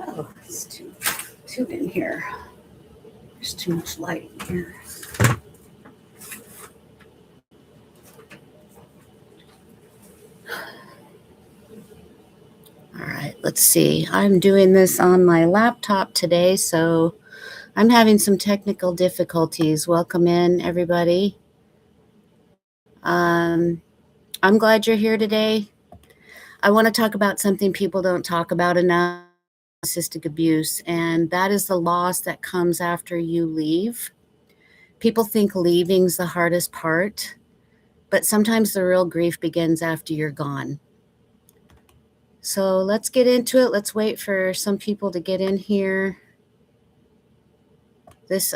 Oh, it's too in here. There's too much light in here. All right, let's see. I'm doing this on my laptop today, so I'm having some technical difficulties. Welcome in, everybody. I'm glad you're here today. I want to talk about something people don't talk about enough, narcissistic abuse, and that is the loss that comes after you leave. People think leaving's the hardest part, but sometimes the real grief begins after you're gone. So let's get into it. Let's wait for some people to get in here.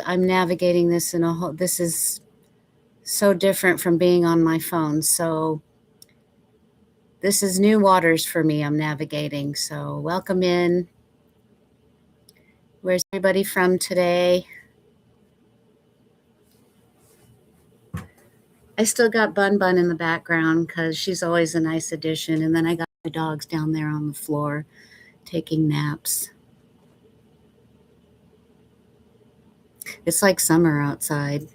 I'm navigating this in a whole, this is so different from being on my phone. So this is new waters for me I'm navigating. So welcome in. Where's everybody from today? I still got Bun Bun in the background because she's always a nice addition. And then I got my dogs down there on the floor taking naps. It's like summer outside.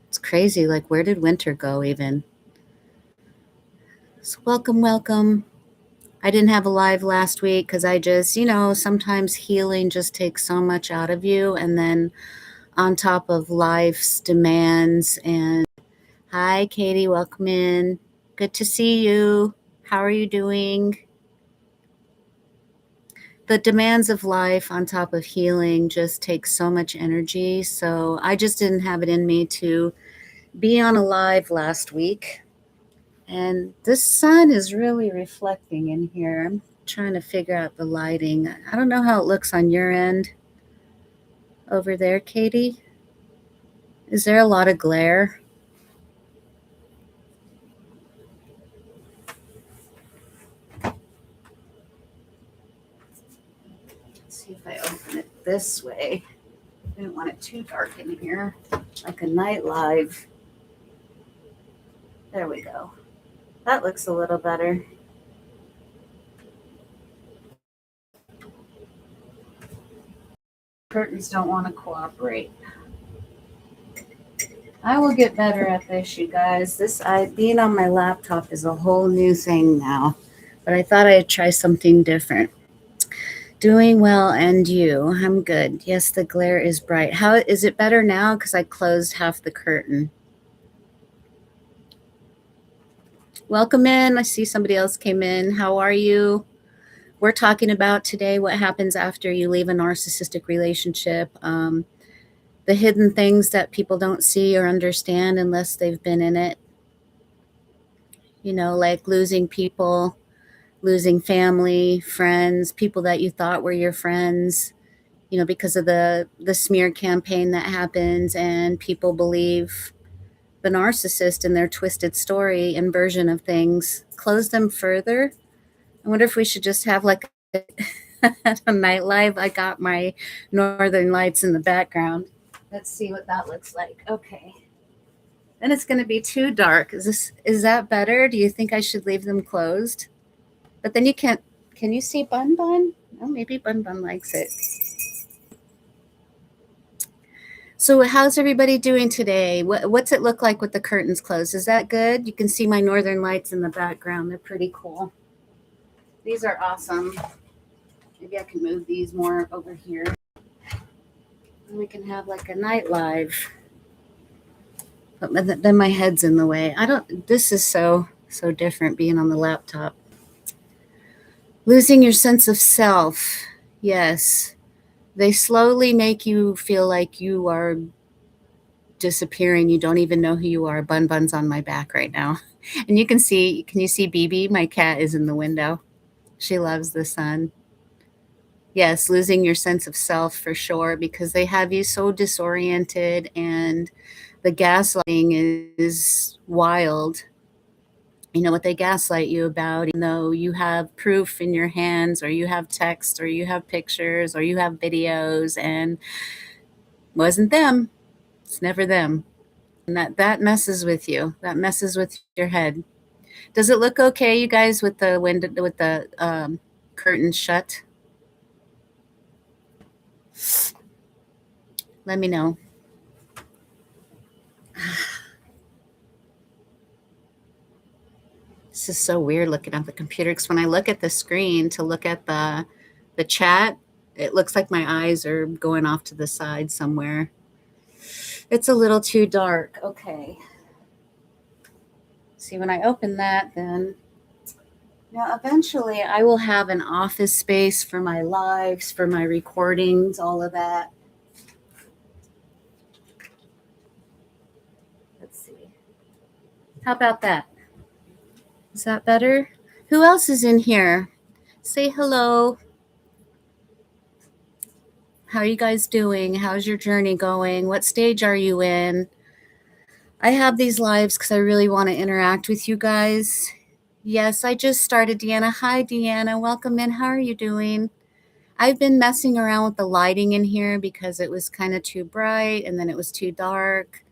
It's crazy. Like, where did winter go even? So welcome. I didn't have a live last week because I just, sometimes healing just takes so much out of you. And then on top of life's demands. And hi, Katie, welcome in. Good to see you. How are you doing? The demands of life on top of healing just takes so much energy. So I just didn't have it in me to be on a live last week. And this sun is really reflecting in here. I'm trying to figure out the lighting. I don't know how it looks on your end over there, Katie. Is there a lot of glare? Let's see if I open it this way. I didn't want it too dark in here, like a night live. There we go. That looks a little better. Curtains don't want to cooperate. I will get better at this, you guys. Being on my laptop is a whole new thing now, but I thought I'd try something different. Doing well, and you? I'm good. Yes, the glare is bright. How is it better now? Because I closed half the curtain. Welcome in. I see somebody else came in. How are you? We're talking about today what happens after you leave a narcissistic relationship. The hidden things that people don't see or understand unless they've been in it. Like losing people, losing family, friends, people that you thought were your friends, because of the smear campaign that happens, and people believe the narcissist and their twisted story and version of things. Close them further. I wonder if we should just have like a night live. I got my northern lights in the background. Let's see what that looks like. Okay. Then it's going to be too dark. Is that better? Do you think I should leave them closed? But then you can't. Can you see Bun Bun? Oh, maybe Bun Bun likes it. So how's everybody doing today? What's it look like with the curtains closed? Is that good? You can see my northern lights in the background. They're pretty cool. These are awesome. Maybe I can move these more over here. And we can have like a night live. But then my head's in the way. This is so different being on the laptop. Losing your sense of self. Yes. They slowly make you feel like you are disappearing. You don't even know who you are. Bun Bun's on my back right now. And can you see BB? My cat is in the window. She loves the sun. Yes, losing your sense of self for sure, because they have you so disoriented, and the gaslighting is wild. What they gaslight you about, even though you have proof in your hands, or you have text, or you have pictures, or you have videos, and wasn't them. It's never them. And that messes with you. That messes with your head. Does it look okay, you guys, with the window, with the curtains shut? Let me know. This is so weird looking at the computer because when I look at the screen to look at the chat, it looks like my eyes are going off to the side somewhere. It's a little too dark. Okay. See, when I open that, then now eventually I will have an office space for my lives, for my recordings, all of that. Let's see. How about that? Is that better? Who else is in here? Say hello. How are you guys doing? How's your journey going? What stage are you in? I have these lives because I really want to interact with you guys. Yes, I just started, Deanna. Hi, Deanna. Welcome in. How are you doing? I've been messing around with the lighting in here because it was kind of too bright and then it was too dark.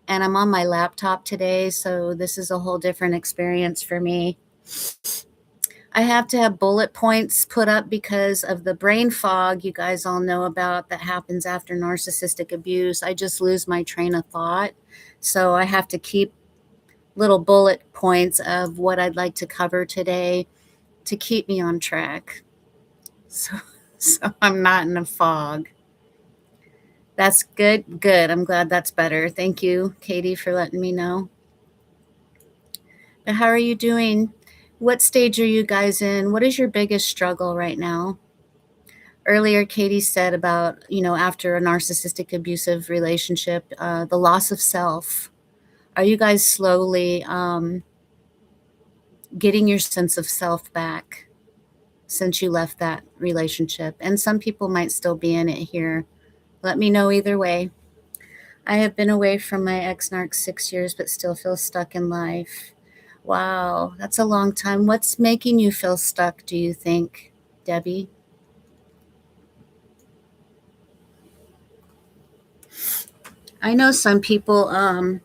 And I'm on my laptop today, so this is a whole different experience for me. I have to have bullet points put up because of the brain fog you guys all know about that happens after narcissistic abuse. I just lose my train of thought. So I have to keep little bullet points of what I'd like to cover today to keep me on track. So I'm not in a fog. That's good. Good. I'm glad that's better. Thank you, Katie, for letting me know. But how are you doing? What stage are you guys in? What is your biggest struggle right now? Earlier, Katie said about, after a narcissistic abusive relationship, the loss of self. Are you guys slowly getting your sense of self back since you left that relationship? And some people might still be in it here. Let me know either way. I have been away from my ex-narc 6 years, but still feel stuck in life. Wow, that's a long time. What's making you feel stuck, do you think, Debbie? I know some people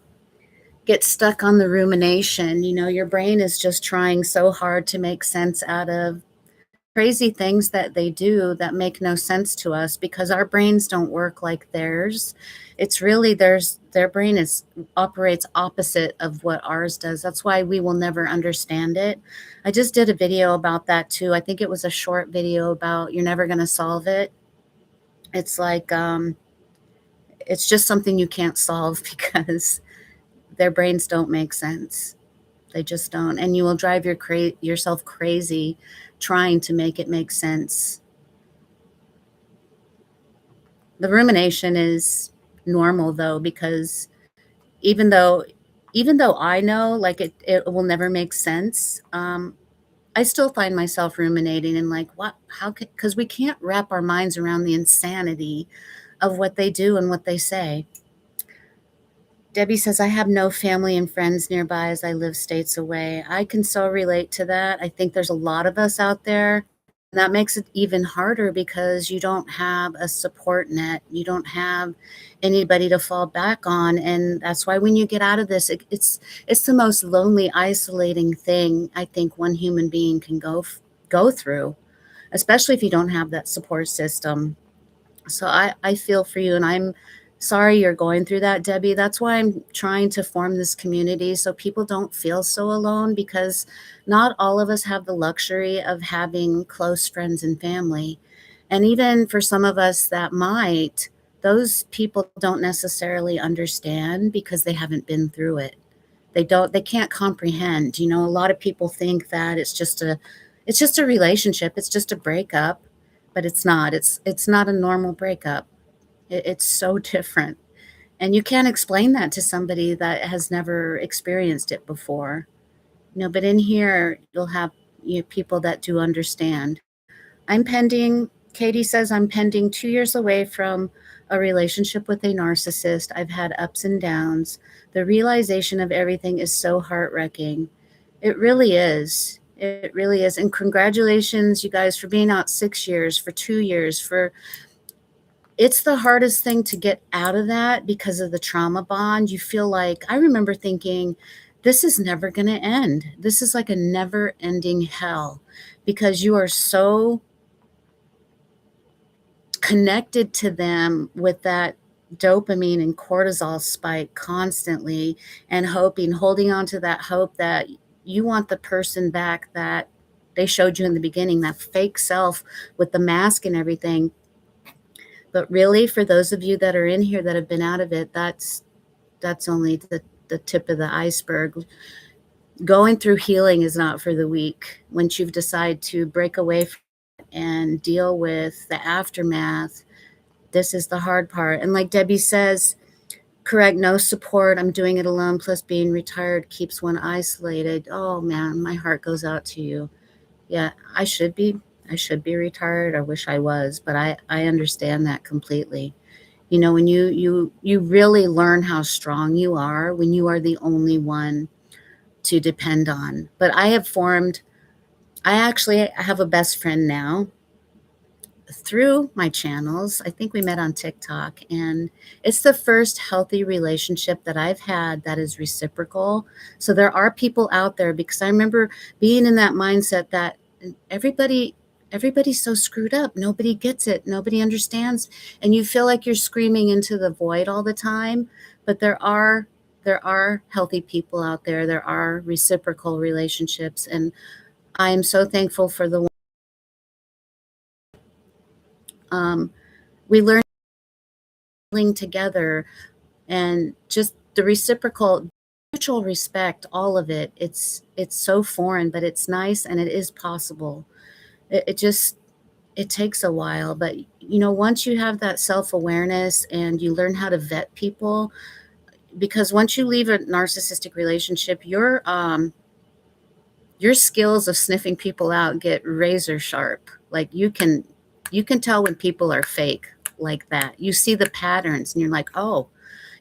get stuck on the rumination. Your brain is just trying so hard to make sense out of crazy things that they do that make no sense to us because our brains don't work like theirs. It's really their brain operates opposite of what ours does. That's why we will never understand it. I just did a video about that too. I think it was a short video about you're never going to solve it. It's like it's just something you can't solve because their brains don't make sense. They just don't. And you will drive yourself crazy trying to make it make sense. The rumination is normal though, because even though I know like it will never make sense, I still find myself ruminating and like, what, how could, because we can't wrap our minds around the insanity of what they do and what they say. Debbie says, I have no family and friends nearby as I live states away. I can so relate to that. I think there's a lot of us out there. And that makes it even harder because you don't have a support net. You don't have anybody to fall back on. And that's why when you get out of this, it's the most lonely, isolating thing I think one human being can go through, especially if you don't have that support system. So I feel for you, and I'm sorry you're going through that, Debbie. That's why I'm trying to form this community so people don't feel so alone, because not all of us have the luxury of having close friends and family. And even for some of us that might, those people don't necessarily understand because they haven't been through it. They can't comprehend. A lot of people think that it's just a relationship, it's just a breakup, but it's not. It's not a normal breakup. It's so different. And you can't explain that to somebody that has never experienced it before. But in here, you'll have people that do understand. Katie says, I'm pending 2 years away from a relationship with a narcissist. I've had ups and downs. The realization of everything is so heart-wrenching. It really is. It really is. And congratulations, you guys, for being out 6 years, for 2 years, it's the hardest thing to get out of that because of the trauma bond. You feel like, I remember thinking, this is never going to end. This is like a never ending hell because you are so connected to them with that dopamine and cortisol spike constantly, and holding on to that hope that you want the person back that they showed you in the beginning, that fake self with the mask and everything. But really, for those of you that are in here that have been out of it, that's only the tip of the iceberg. Going through healing is not for the weak. Once you've decided to break away from it and deal with the aftermath, this is the hard part. And like Debbie says, correct, no support. I'm doing it alone. Plus, being retired keeps one isolated. Oh man, my heart goes out to you. Yeah, I should be. I should be retired. I wish I was, but I understand that completely. You know, when you really learn how strong you are when you are the only one to depend on. But I actually have a best friend now through my channels. I think we met on TikTok, and it's the first healthy relationship that I've had that is reciprocal. So there are people out there, because I remember being in that mindset that everybody's so screwed up. Nobody gets it. Nobody understands. And you feel like you're screaming into the void all the time. But there are healthy people out there. There are reciprocal relationships. And I am so thankful for the one. We learn together, and just the reciprocal mutual respect, all of it. It's so foreign, but it's nice, and it is possible. It takes a while, but once you have that self-awareness and you learn how to vet people, because once you leave a narcissistic relationship, your skills of sniffing people out get razor sharp. Like you can tell when people are fake like that. You see the patterns and you're like, oh,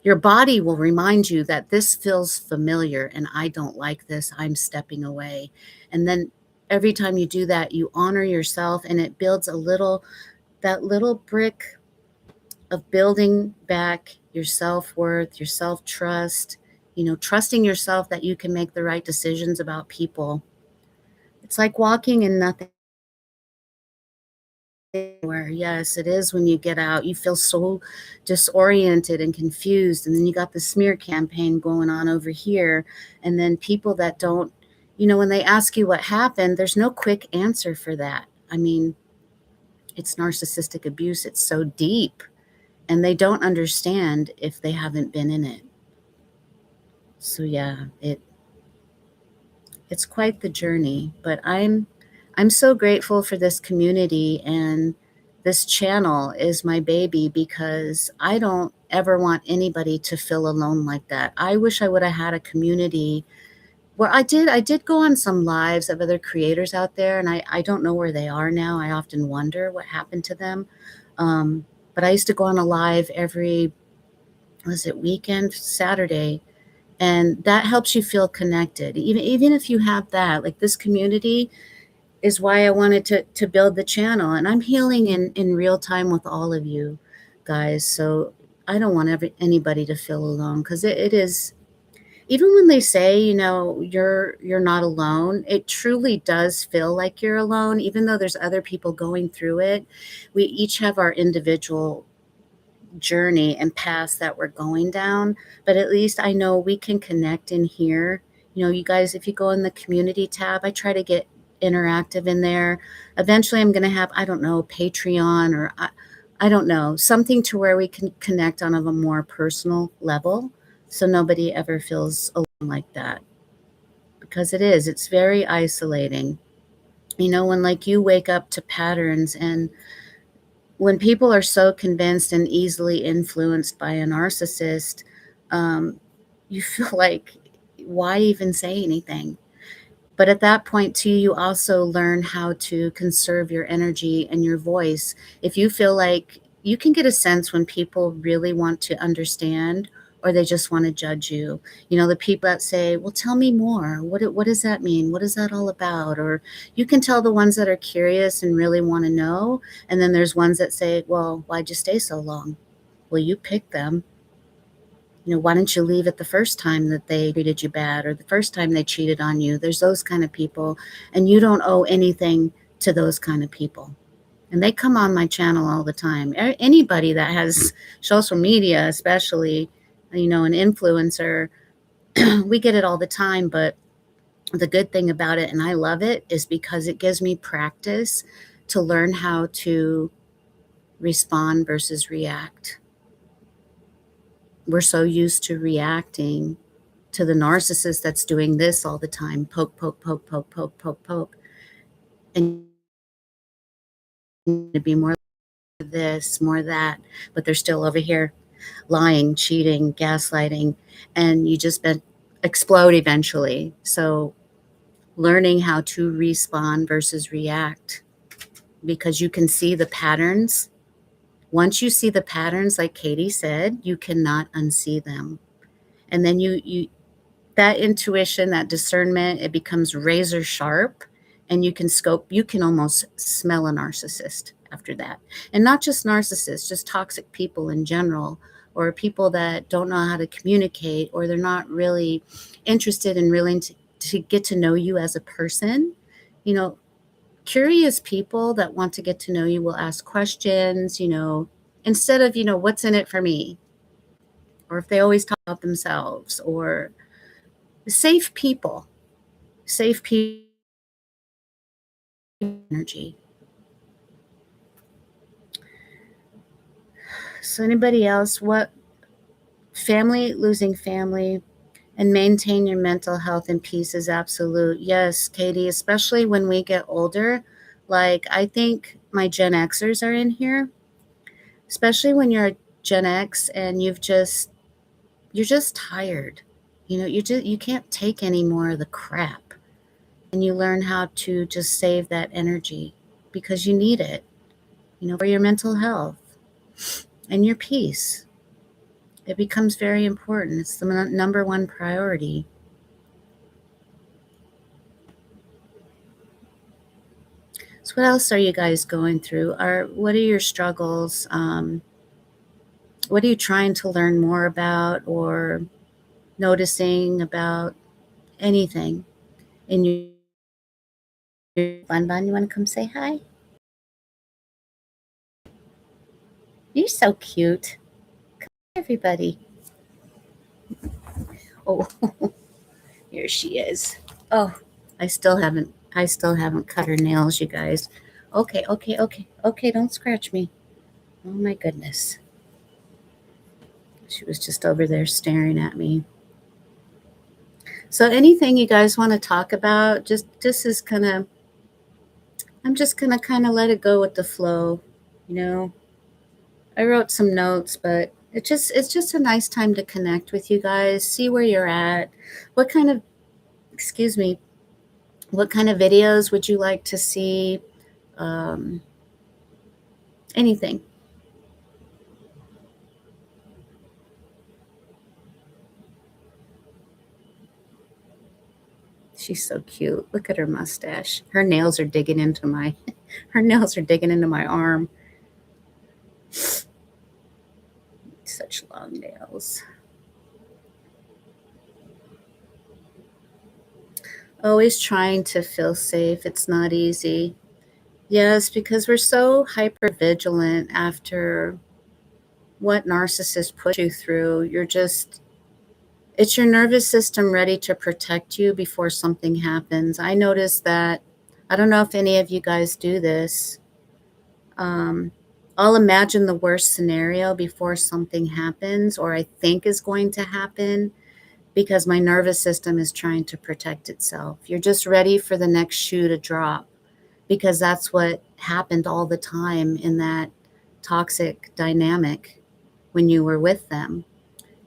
your body will remind you that this feels familiar and I don't like this. I'm stepping away. And then every time you do that, you honor yourself, and it builds that little brick of building back your self-worth, your self-trust, trusting yourself that you can make the right decisions about people. It's like walking in nothing. Where yes, it is. When you get out, you feel so disoriented and confused, and then you got the smear campaign going on over here, and then people that don't, when they ask you what happened, there's no quick answer for that. I mean, it's narcissistic abuse. It's so deep, and they don't understand if they haven't been in it. So yeah, it's quite the journey, but I'm so grateful for this community, and this channel is my baby, because I don't ever want anybody to feel alone like that. I wish I would have had a community where I did go on some lives of other creators out there, and I don't know where they are now. I often wonder what happened to them. But I used to go on a live every, was it weekend, Saturday, and that helps you feel connected. Even if you have that, like this community is why I wanted to build the channel. And I'm healing in real time with all of you guys. So I don't want anybody to feel alone, because it is, even when they say, you're not alone, it truly does feel like you're alone, even though there's other people going through it. We each have our individual journey and paths that we're going down, but at least I know we can connect in here. You guys, if you go in the community tab, I try to get interactive in there. Eventually I'm going to have, I don't know, Patreon, or I don't know, something to where we can connect on a more personal level, so nobody ever feels alone like that, because it's very isolating. When like you wake up to patterns, and when people are so convinced and easily influenced by a narcissist, you feel like, why even say anything? But at that point too, you also learn how to conserve your energy and your voice. If you feel like, you can get a sense when people really want to understand, or they just want to judge you. The people that say, well, tell me more. What does that mean? What is that all about? Or you can tell the ones that are curious and really want to know. And then there's ones that say, well, why'd you stay so long? Well, you picked them. Why didn't you leave it the first time that they treated you bad, or the first time they cheated on you? There's those kind of people, and you don't owe anything to those kind of people. And they come on my channel all the time. Anybody that has social media, especially, an influencer, we get it all the time. But the good thing about it, and I love it, is because it gives me practice to learn how to respond versus react. We're so used to reacting to the narcissist that's doing this all the time: poke, poke, poke, poke, poke, poke, poke. And to be more this, more that, but they're still over here lying, cheating, gaslighting, and you just explode eventually. So learning how to respond versus react, because you can see the patterns. Once you see the patterns, like Katie said, you cannot unsee them. And then you that intuition, that discernment, it becomes razor sharp, and you can almost smell a narcissist after that. And not just narcissists, just toxic people in general, or people that don't know how to communicate, or they're not really interested in willing to get to know you as a person. Curious people that want to get to know you will ask questions, instead of, what's in it for me? Or if they always talk about themselves, or safe people, safe people energy. So anybody else, what losing family and maintain your mental health and peace is absolute. Yes, Katie, especially when we get older. Like, I think my Gen Xers are in here, especially when you're a Gen X and you're just tired. You can't take any more of the crap, and you learn how to just save that energy because you need it, for your mental health and your peace. It becomes very important. It's the number one priority. So what else are you guys going through? What are your struggles? What are you trying to learn more about, or noticing about anything in your Bun Bun? You want to come say hi? You're so cute. Come on, everybody. Oh, here she is. Oh, I still haven't cut her nails, you guys. Okay, okay, okay, okay, don't scratch me. Oh my goodness. She was just over there staring at me. So anything you guys want to talk about, I'm just gonna kind of let it go with the flow. You know, I wrote some notes, but it's just a nice time to connect with you guys, see where you're at, what kind of, excuse me, what kind of videos would you like to see? Um, Anything. She's so cute. Look at her mustache. Her nails are digging into my her nails are digging into my arm. Such long nails. Always trying to feel safe. It's not easy. Yes, because we're so hyper vigilant after what narcissists put you through. It's your nervous system ready to protect you before something happens. I noticed that. I don't know if any of you guys do this. Um, I'll imagine the worst scenario before something happens, or I think is going to happen, because my nervous system is trying to protect itself. You're just ready for the next shoe to drop, because that's what happened all the time in that toxic dynamic when you were with them.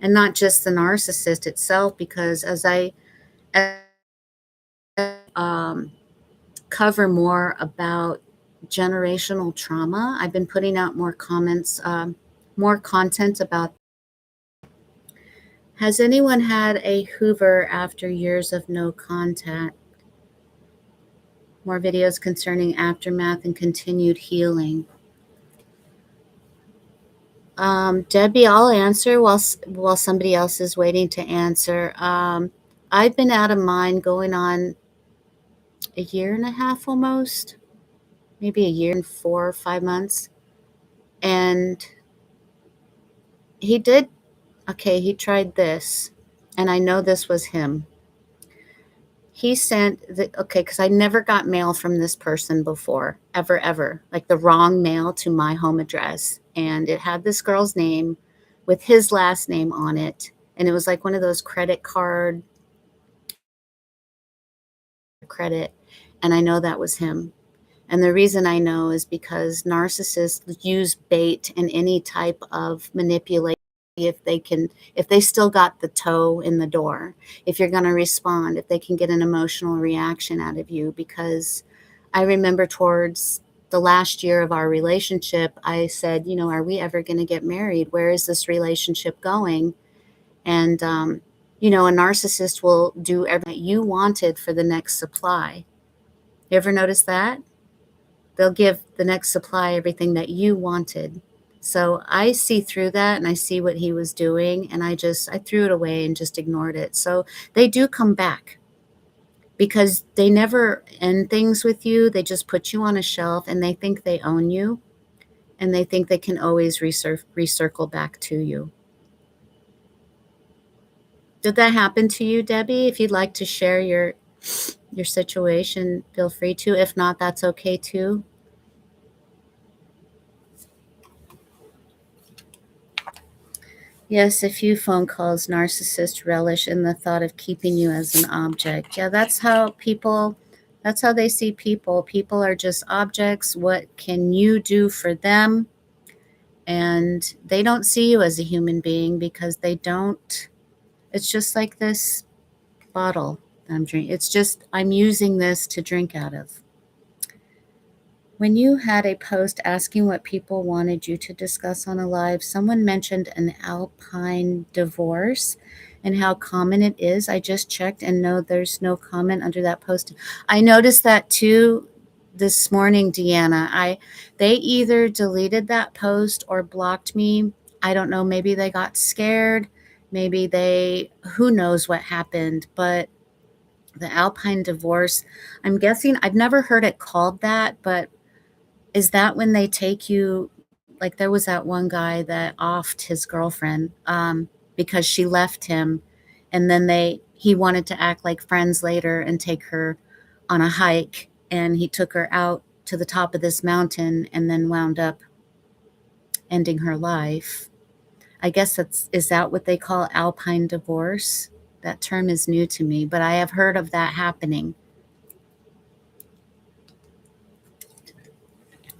And not just the narcissist itself, because as um, cover more about generational trauma, I've been putting out more content about. Has anyone had a Hoover after years of no contact? More videos concerning aftermath and continued healing. Debbie, I'll answer while somebody else is waiting to answer. I've been out of mine going on a year and a half almost. maybe a year and 4 or 5 months. And he did, okay, he tried this. And I know this was him. He sent okay, because I never got mail from this person before, ever, like the wrong mail to my home address. And it had this girl's name with his last name on it. And it was like one of those credit card credit. And I know that was him. And the reason I know is because narcissists use bait and any type of manipulation if they still got the toe in the door, if you're going to respond, if they can get an emotional reaction out of you. Because I remember towards the last year of our relationship, I said, are we ever going to get married? Where is this relationship going? And, a narcissist will do everything that you wanted for the next supply. You ever notice that? They'll give the next supply everything that you wanted. So I see through that, and I see what he was doing, and I threw it away and just ignored it. So they do come back because they never end things with you. They just put you on a shelf, and they think they own you, and they think they can always recircle back to you. Did that happen to you, Debbie? If you'd like to share your situation, feel free to. If not, that's okay too. Yes, a few phone calls. Narcissists relish in the thought of keeping you as an object. Yeah, that's how they see people. People are just objects. What can you do for them? And they don't see you as a human being because they don't. It's just like this bottle that I'm drinking. It's just, I'm using this to drink out of. When you had a post asking what people wanted you to discuss on a live, someone mentioned an alpine divorce and how common it is. I just checked and no, there's no comment under that post. I noticed that too this morning, Deanna. They either deleted that post or blocked me. I don't know. Maybe they got scared. Maybe who knows what happened, but the alpine divorce, I'm guessing, I've never heard it called that, but is that when they take you, like there was that one guy that offed his girlfriend because she left him, and then he wanted to act like friends later and take her on a hike, and he took her out to the top of this mountain and then wound up ending her life. I guess is that what they call alpine divorce? That term is new to me, but I have heard of that happening.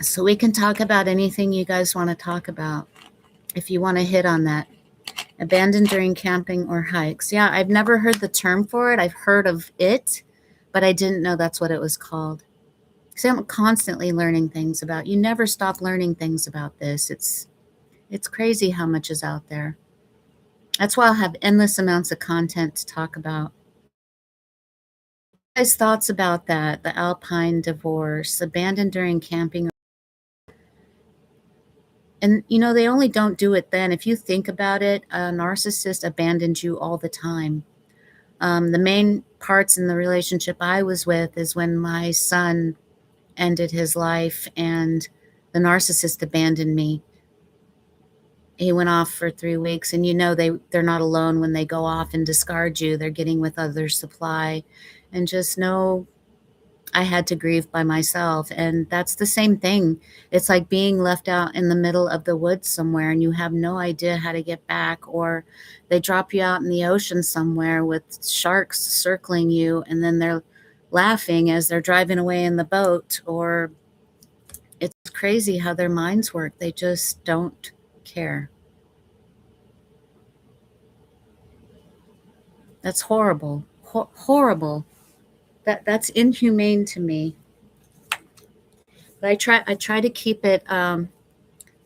So we can talk about anything you guys want to talk about. If you want to hit on that. Abandoned during camping or hikes. Yeah, I've never heard the term for it. I've heard of it, but I didn't know that's what it was called. So I'm constantly learning things about. You never stop learning things about this. It's crazy how much is out there. That's why I'll have endless amounts of content to talk about. Guys, thoughts about that? The alpine divorce, abandoned during camping. And, they only don't do it then. If you think about it, a narcissist abandons you all the time. The main parts in the relationship I was with is when my son ended his life and the narcissist abandoned me. He went off for 3 weeks, and they're not alone when they go off and discard you. They're getting with other supply. And just know I had to grieve by myself. And that's the same thing. It's like being left out in the middle of the woods somewhere and you have no idea how to get back, or they drop you out in the ocean somewhere with sharks circling you, and then they're laughing as they're driving away in the boat. Or it's crazy how their minds work. They just don't care. That's horrible. Horrible. That's inhumane to me. But I try to keep it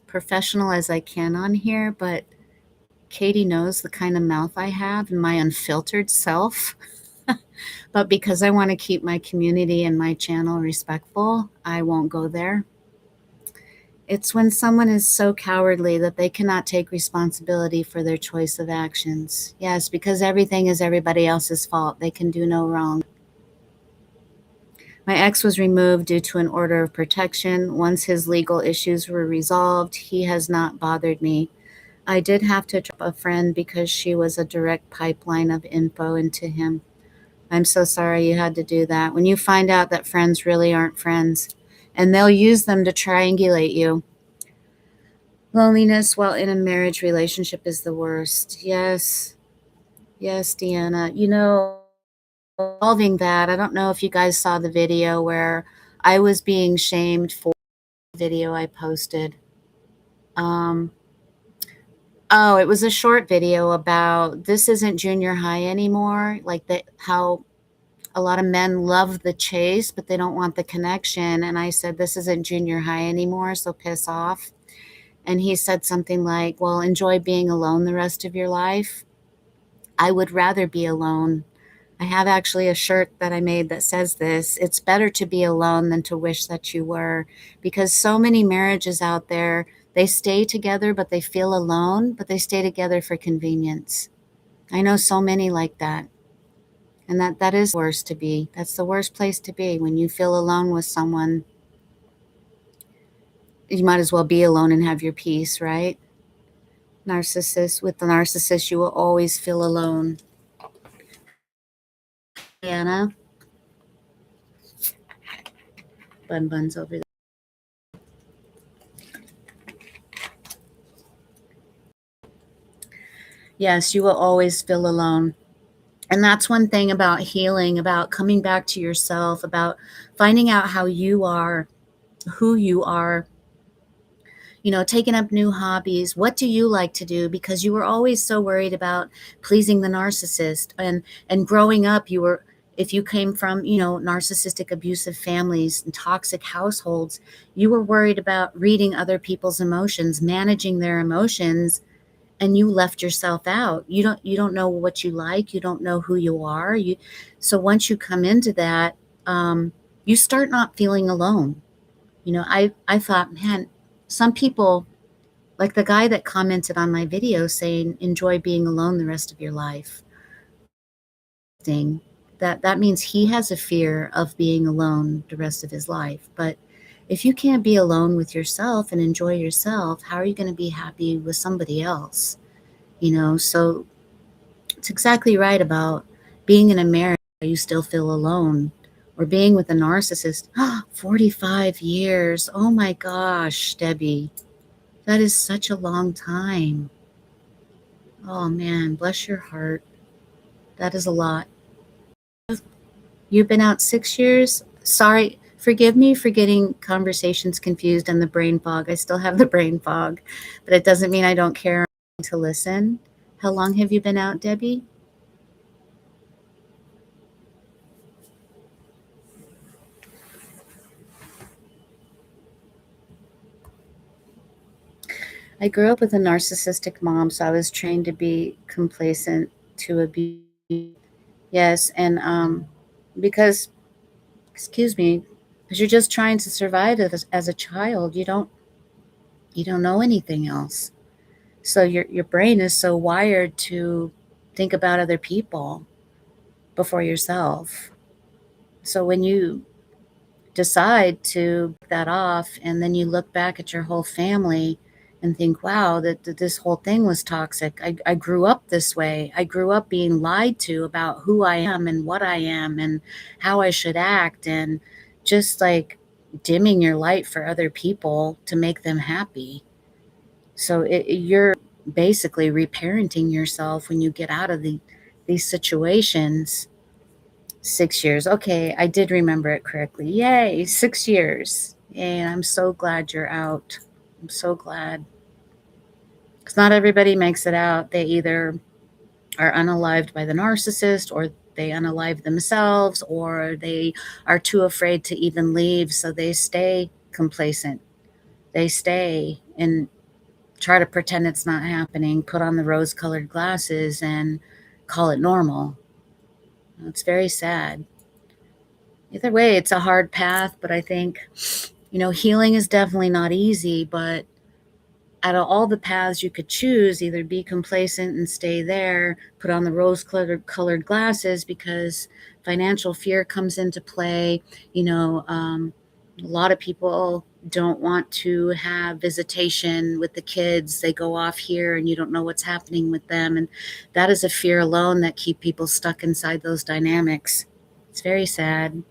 professional as I can on here, but Katie knows the kind of mouth I have and my unfiltered self. But because I want to keep my community and my channel respectful, I won't go there. It's when someone is so cowardly that they cannot take responsibility for their choice of actions. Yes, because everything is everybody else's fault. They can do no wrong. My ex was removed due to an order of protection. Once his legal issues were resolved, he has not bothered me. I did have to drop a friend because she was a direct pipeline of info into him. I'm so sorry you had to do that. When you find out that friends really aren't friends, and they'll use them to triangulate you. Loneliness while in a marriage relationship is the worst. Yes. Yes, Deanna. Solving that, I don't know if you guys saw the video where I was being shamed for the video I posted. Um, oh, it was a short video about this isn't junior high anymore. Like that, how a lot of men love the chase, but they don't want the connection. And I said, this isn't junior high anymore, so piss off. And he said something like, well, enjoy being alone the rest of your life. I would rather be alone. I have actually a shirt that I made that says this. It's better to be alone than to wish that you were, because so many marriages out there, they stay together, but they feel alone, but they stay together for convenience. I know so many like that. And that is the worst to be. That's the worst place to be. When you feel alone with someone, you might as well be alone and have your peace, right? With the narcissist, you will always feel alone. Anna, Bun's over there. Yes, you will always feel alone. And that's one thing about healing, about coming back to yourself, about finding out how you are, who you are, taking up new hobbies. What do you like to do? Because you were always so worried about pleasing the narcissist. And growing up, if you came from, narcissistic abusive families and toxic households, you were worried about reading other people's emotions, managing their emotions, and you left yourself out. You don't know what you like. You don't know who you are. So once you come into that, you start not feeling alone. I thought, man, some people, like the guy that commented on my video saying, enjoy being alone the rest of your life. That means he has a fear of being alone the rest of his life. But if you can't be alone with yourself and enjoy yourself, how are you going to be happy with somebody else? So it's exactly right about being in a marriage where you still feel alone, or being with a narcissist. 45 years. Oh my gosh, Debbie. That is such a long time. Oh man, bless your heart. That is a lot. You've been out 6 years? Sorry, forgive me for getting conversations confused and the brain fog. I still have the brain fog, but it doesn't mean I don't care to listen. How long have you been out, Debbie? I grew up with a narcissistic mom, so I was trained to be complacent to abuse. Yes, and because, excuse me, because you're just trying to survive as a child. You don't know anything else. So your brain is so wired to think about other people before yourself. So when you decide to break that off, and then you look back at your whole family and think, wow, that this whole thing was toxic. I grew up this way. I grew up being lied to about who I am and what I am and how I should act, and just like dimming your light for other people to make them happy. So you're basically reparenting yourself when you get out of these situations. 6 years. Okay, I did remember it correctly. Yay, 6 years. Yay, I'm so glad you're out. I'm so glad. Because not everybody makes it out. They either are unalived by the narcissist, or they unalive themselves, or they are too afraid to even leave. So they stay complacent. They stay and try to pretend it's not happening, put on the rose colored glasses, and call it normal. It's very sad. Either way, it's a hard path, but I think, healing is definitely not easy, but out of all the paths you could choose, either be complacent and stay there, put on the rose colored glasses, because if financial fear comes into play. A lot of people don't want to have visitation with the kids. They go off here and you don't know what's happening with them. And that is a fear alone that keep people stuck inside those dynamics. It's very sad.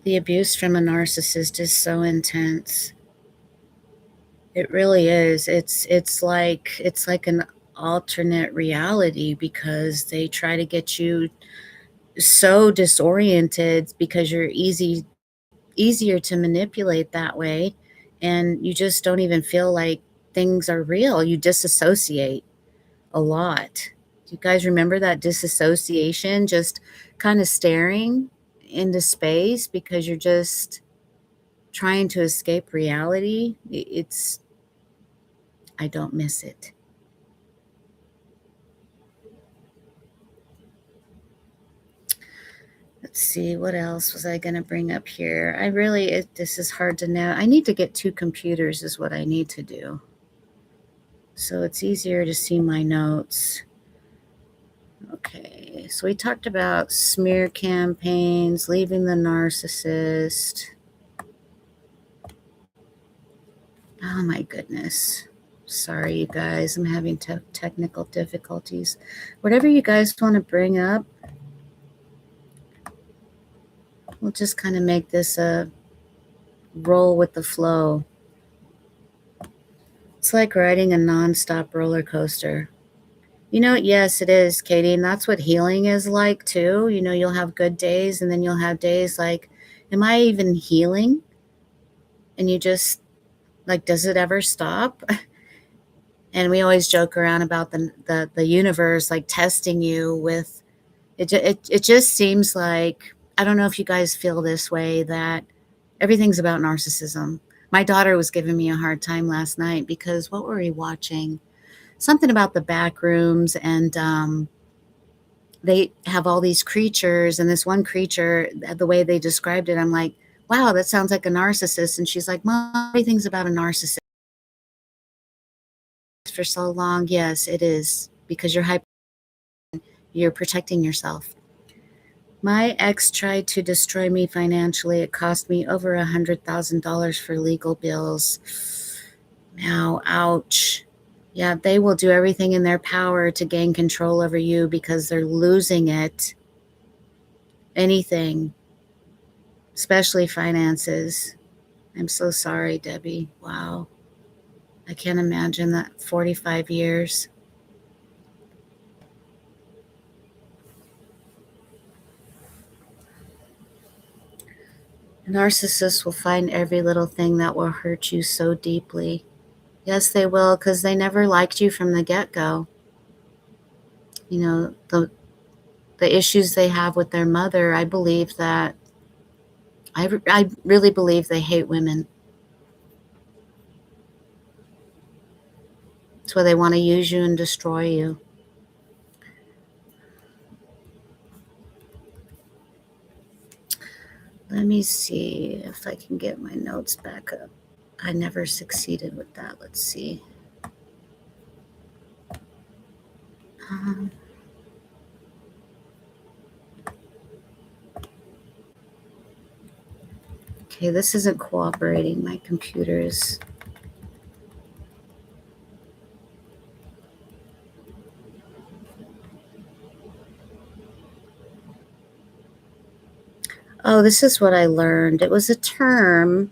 The abuse from a narcissist is so intense. It really is. It's like an alternate reality because they try to get you so disoriented because you're easier to manipulate that way, and you just don't even feel like things are real. You disassociate a lot. Do you guys remember that disassociation, just kind of staring into space because you're just trying to escape reality? I don't miss it. Let's see, what else was I going to bring up here? This is hard to know. I need to get 2 computers is what I need to do, so it's easier to see my notes. Okay, so we talked about smear campaigns, leaving the narcissist. Oh my goodness. Sorry, you guys. I'm having technical difficulties. Whatever you guys want to bring up, we'll just kind of make this a roll with the flow. It's like riding a nonstop roller coaster. Yes, it is, Katie. And that's what healing is like too. You'll have good days and then you'll have days like, am I even healing? And you just like, does it ever stop? And we always joke around about the universe like testing you with it. It just seems like, I don't know if you guys feel this way, that everything's about narcissism. My daughter was giving me a hard time last night because what were we watching? Something about the back rooms, and they have all these creatures, and this one creature, the way they described it, I'm like, wow, that sounds like a narcissist. And she's like, Mom, everything's about a narcissist. For so long, yes, it is, because you're protecting yourself. My ex tried to destroy me financially. It cost me over $100,000 for legal bills. Now, ouch. Yeah, they will do everything in their power to gain control over you because they're losing it. Anything, especially finances. I'm so sorry, Debbie. Wow. I can't imagine that. 45 years. Narcissists will find every little thing that will hurt you so deeply. Yes, they will, because they never liked you from the get-go. The issues they have with their mother, I believe that, I really believe they hate women. That's why they want to use you and destroy you. Let me see if I can get my notes back up. I never succeeded with that. Let's see. Okay, this isn't cooperating. My computer is... Oh, this is what I learned. It was a term.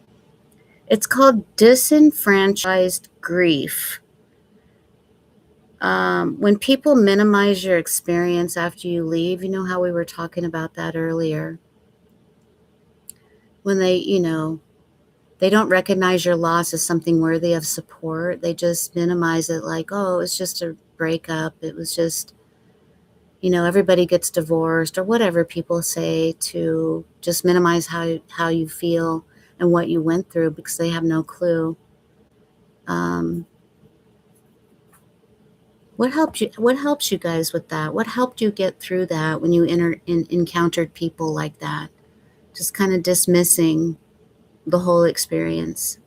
It's called disenfranchised grief. When people minimize your experience after you leave, you know how we were talking about that earlier. When they don't recognize your loss as something worthy of support. They just minimize it like, oh, it's just a breakup. It was just, everybody gets divorced, or whatever people say to just minimize how you feel and what you went through, because they have no clue. What helped you guys with that? What helped you get through that when you encountered people like that? Just kind of dismissing the whole experience.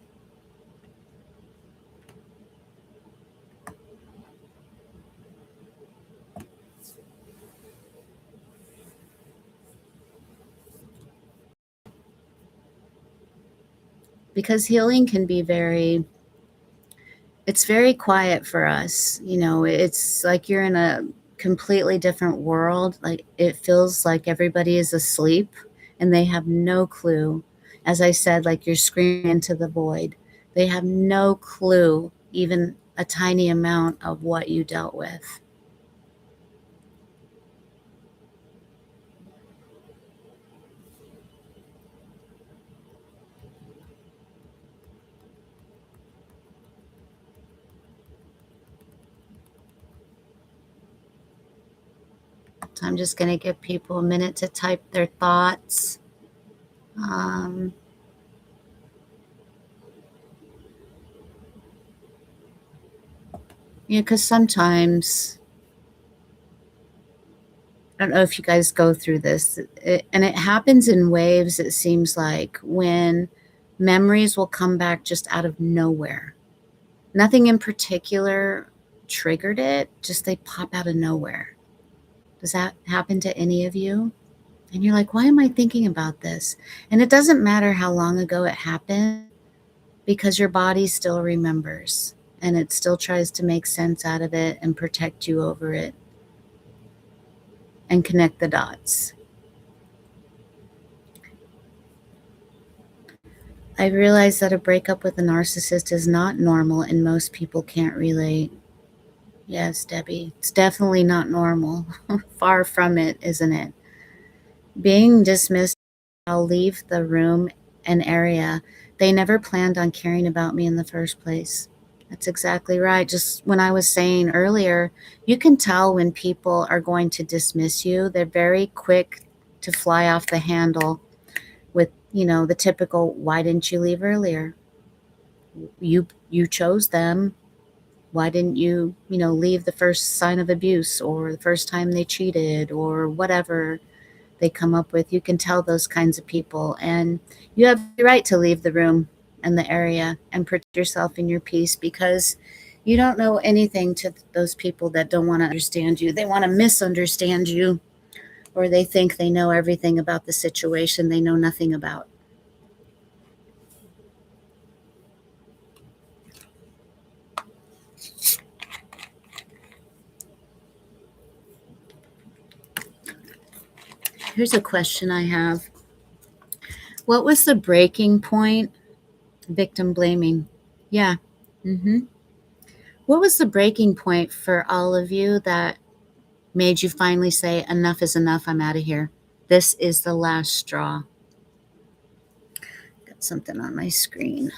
because healing can be it's very quiet for us. It's like you're in a completely different world. Like it feels like everybody is asleep and they have no clue. As I said, like you're screaming into the void. They have no clue, even a tiny amount of what you dealt with. So I'm just going to give people a minute to type their thoughts. Um, because sometimes, I don't know if you guys go through this, and it happens in waves, it seems like, when memories will come back just out of nowhere. Nothing in particular triggered it, just they pop out of nowhere. Does that happen to any of you? And you're like, why am I thinking about this? And it doesn't matter how long ago it happened, because your body still remembers and it still tries to make sense out of it and protect you over it and connect the dots. I realize that a breakup with a narcissist is not normal and most people can't relate. Yes, Debbie, it's definitely not normal. Far from it, isn't it? Being dismissed, I'll leave the room and area. They never planned on caring about me in the first place. That's exactly right. Just when I was saying earlier, you can tell when people are going to dismiss you. They're very quick to fly off the handle with, the typical, why didn't you leave earlier? You chose them. Why didn't you, leave the first sign of abuse or the first time they cheated or whatever they come up with? You can tell those kinds of people, and you have the right to leave the room and the area and protect yourself and your peace, because you don't know anything to those people that don't want to understand you. They want to misunderstand you, or they think they know everything about the situation they know nothing about. Here's a question I have. What was the breaking point? Victim blaming. Yeah. What was the breaking point for all of you that made you finally say, enough is enough, I'm out of here? This is the last straw. Got something on my screen.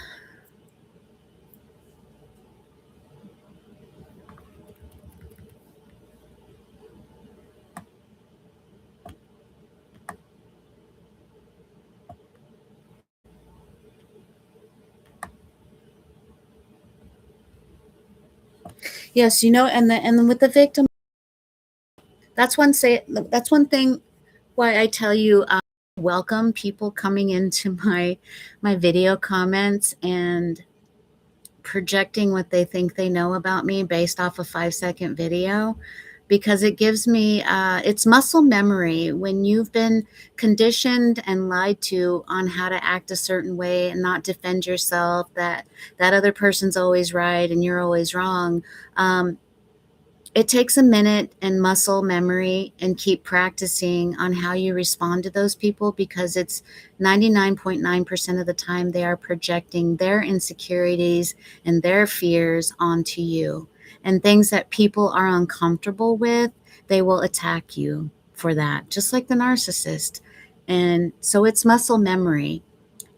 Yes, and with the victim, that's one thing why I tell you, welcome people coming into my video comments and projecting what they think they know about me based off a 5-second video, because it gives me it's muscle memory. When you've been conditioned and lied to on how to act a certain way and not defend yourself, that other person's always right and you're always wrong, it takes a minute and muscle memory and keep practicing on how you respond to those people, because it's 99.9% of the time they are projecting their insecurities and their fears onto you. And things that people are uncomfortable with, they will attack you for that, just like the narcissist. And so it's muscle memory.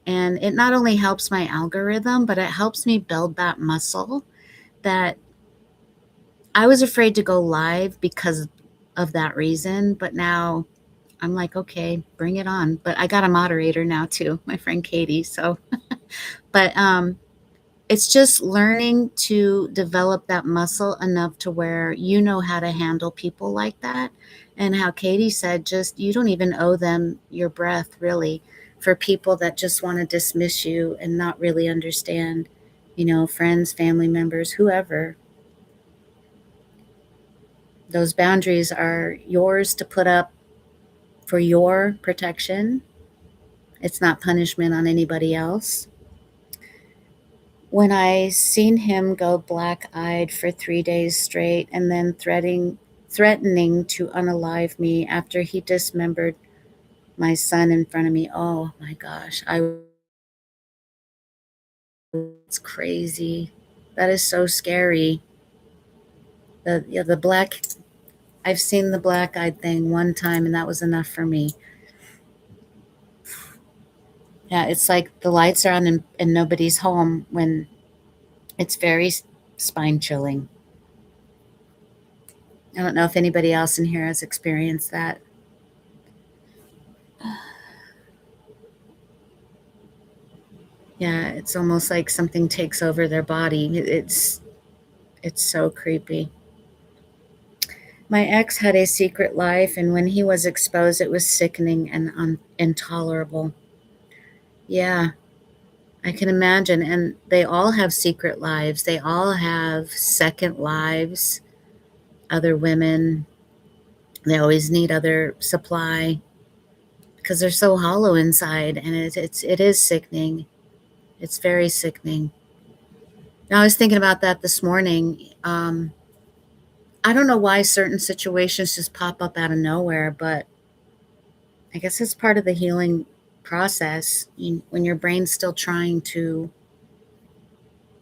And it not only helps my algorithm, but it helps me build that muscle that I was afraid to go live because of that reason, but now I'm like, okay, bring it on. But I got a moderator now too, my friend Katie. So, but it's just learning to develop that muscle enough to where you know how to handle people like that. And how Katie said, just you don't even owe them your breath, really, for people that just want to dismiss you and not really understand, friends, family members, whoever. Those boundaries are yours to put up for your protection. It's not punishment on anybody else. when I seen him go black-eyed for 3 days straight and then threatening to unalive me after he dismembered my son in front of me. Oh my gosh, it's crazy. That is so scary. The black I've seen the black-eyed thing one time and that was enough for me. Yeah, it's like the lights are on and nobody's home when it's very spine chilling. I don't know if anybody else in here has experienced that. Yeah, it's almost like something takes over their body. It's so creepy. My ex had a secret life, and when he was exposed, it was sickening and intolerable. Yeah, I can imagine. And they all have secret lives. They all have second lives, other women. They always need other supply because they're so hollow inside, and it is sickening. It's very sickening. Now, I was thinking about that this morning. I don't know why certain situations just pop up out of nowhere, but I guess it's part of the healing process when your brain's still trying to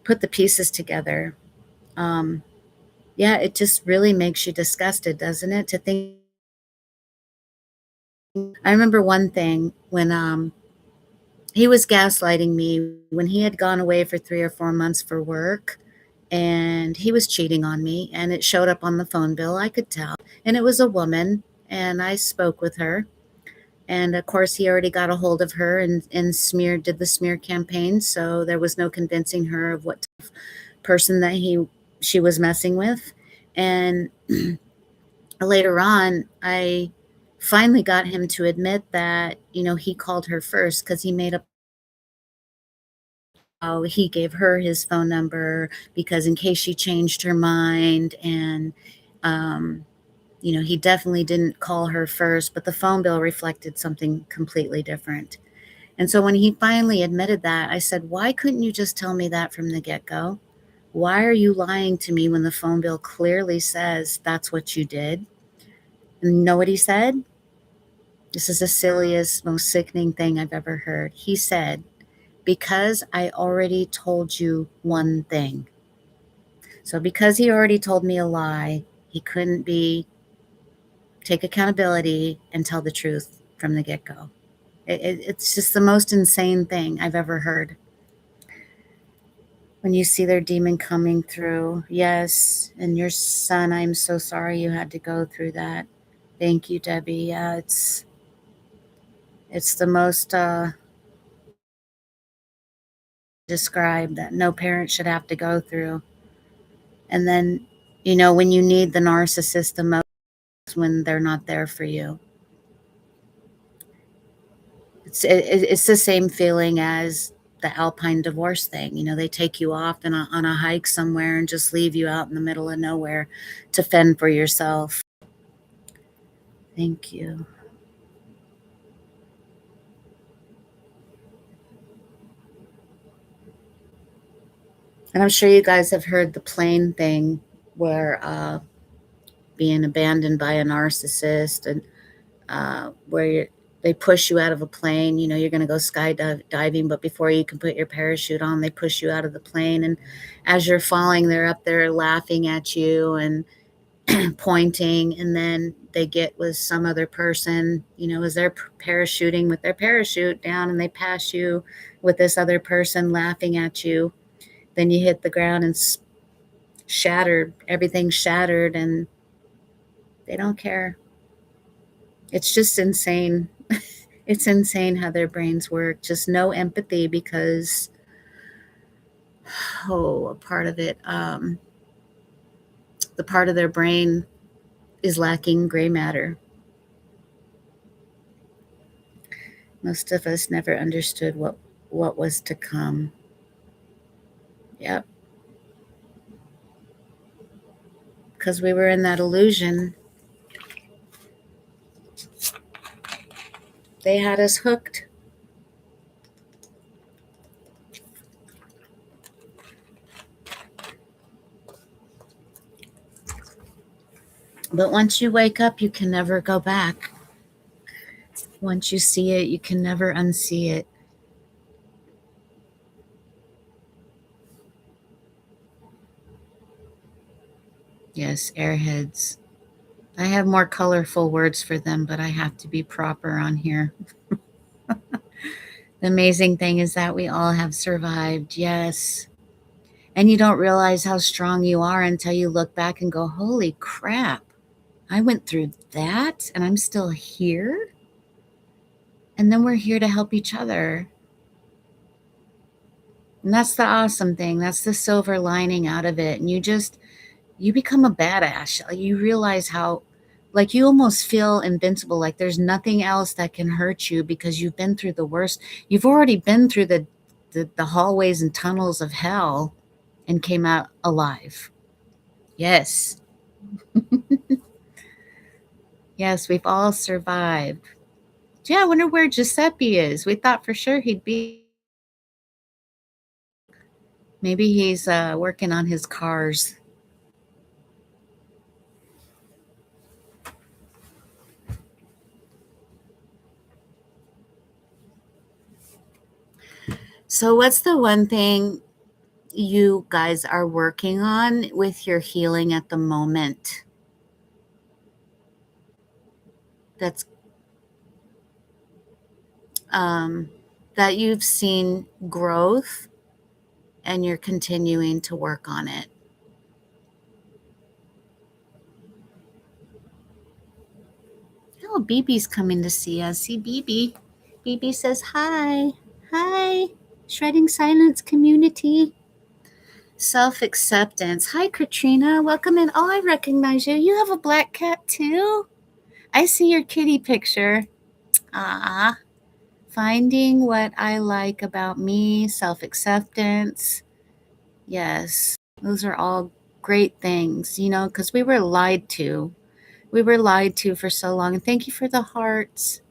put the pieces together. Um, yeah, it just really makes you disgusted, doesn't it? To think. I remember one thing when he was gaslighting me when he had gone away for 3 or 4 months for work, and he was cheating on me, and it showed up on the phone bill. I could tell, and it was a woman, and I spoke with her. And of course, he already got a hold of her and did the smear campaign. So there was no convincing her of what type of person that she was messing with. And later on, I finally got him to admit that, he called her first because he made up how he gave her his phone number because in case she changed her mind. And, um, he definitely didn't call her first, but the phone bill reflected something completely different. And so when he finally admitted that, I said, "Why couldn't you just tell me that from the get-go? Why are you lying to me when the phone bill clearly says that's what you did?" And you know what he said? This is the silliest, most sickening thing I've ever heard. He said, "Because I already told you one thing." So because he already told me a lie, he couldn't take accountability and tell the truth from the get-go. It's just the most insane thing I've ever heard. When you see their demon coming through. Yes, and your son, I'm so sorry you had to go through that. Thank you, Debbie. Yeah, it's the most described that no parent should have to go through. And then, when you need the narcissist the most, when they're not there for you. It's the same feeling as the Alpine divorce thing. They take you off on a hike somewhere and just leave you out in the middle of nowhere to fend for yourself. Thank you. And I'm sure you guys have heard the plane thing where being abandoned by a narcissist and where they push you out of a plane. You're going to go skydiving, but before you can put your parachute on, they push you out of the plane. And as you're falling, they're up there laughing at you and pointing. And then they get with some other person, as they're parachuting with their parachute down, and they pass you with this other person laughing at you. Then you hit the ground and everything's shattered, and they don't care. It's just insane. It's insane how their brains work. Just no empathy because, a part of it, the part of their brain is lacking gray matter. Most of us never understood what was to come. Yep. Because we were in that illusion. They had us hooked. But once you wake up, you can never go back. Once you see it, you can never unsee it. Yes, airheads. I have more colorful words for them, but I have to be proper on here. The amazing thing is that we all have survived, yes. And you don't realize how strong you are until you look back and go, holy crap, I went through that and I'm still here. And then we're here to help each other. And that's the awesome thing. That's the silver lining out of it. And you become a badass. You realize how, like, you almost feel invincible. Like there's nothing else that can hurt you because you've been through the worst. You've already been through the hallways and tunnels of hell and came out alive. Yes. Yes, we've all survived. Yeah, I wonder where Giuseppe is. We thought for sure he'd be. Maybe he's working on his cars. So, what's the one thing you guys are working on with your healing at the moment? That's that you've seen growth and you're continuing to work on it. Oh, BB's coming to see us. See BB. BB says hi. Hi. Shredding Silence community. Self-acceptance. Hi, Katrina. Welcome in. Oh, I recognize you. You have a black cat too? I see your kitty picture. Ah. Finding what I like about me, self-acceptance. Yes, those are all great things, because we were lied to. We were lied to for so long. And thank you for the hearts.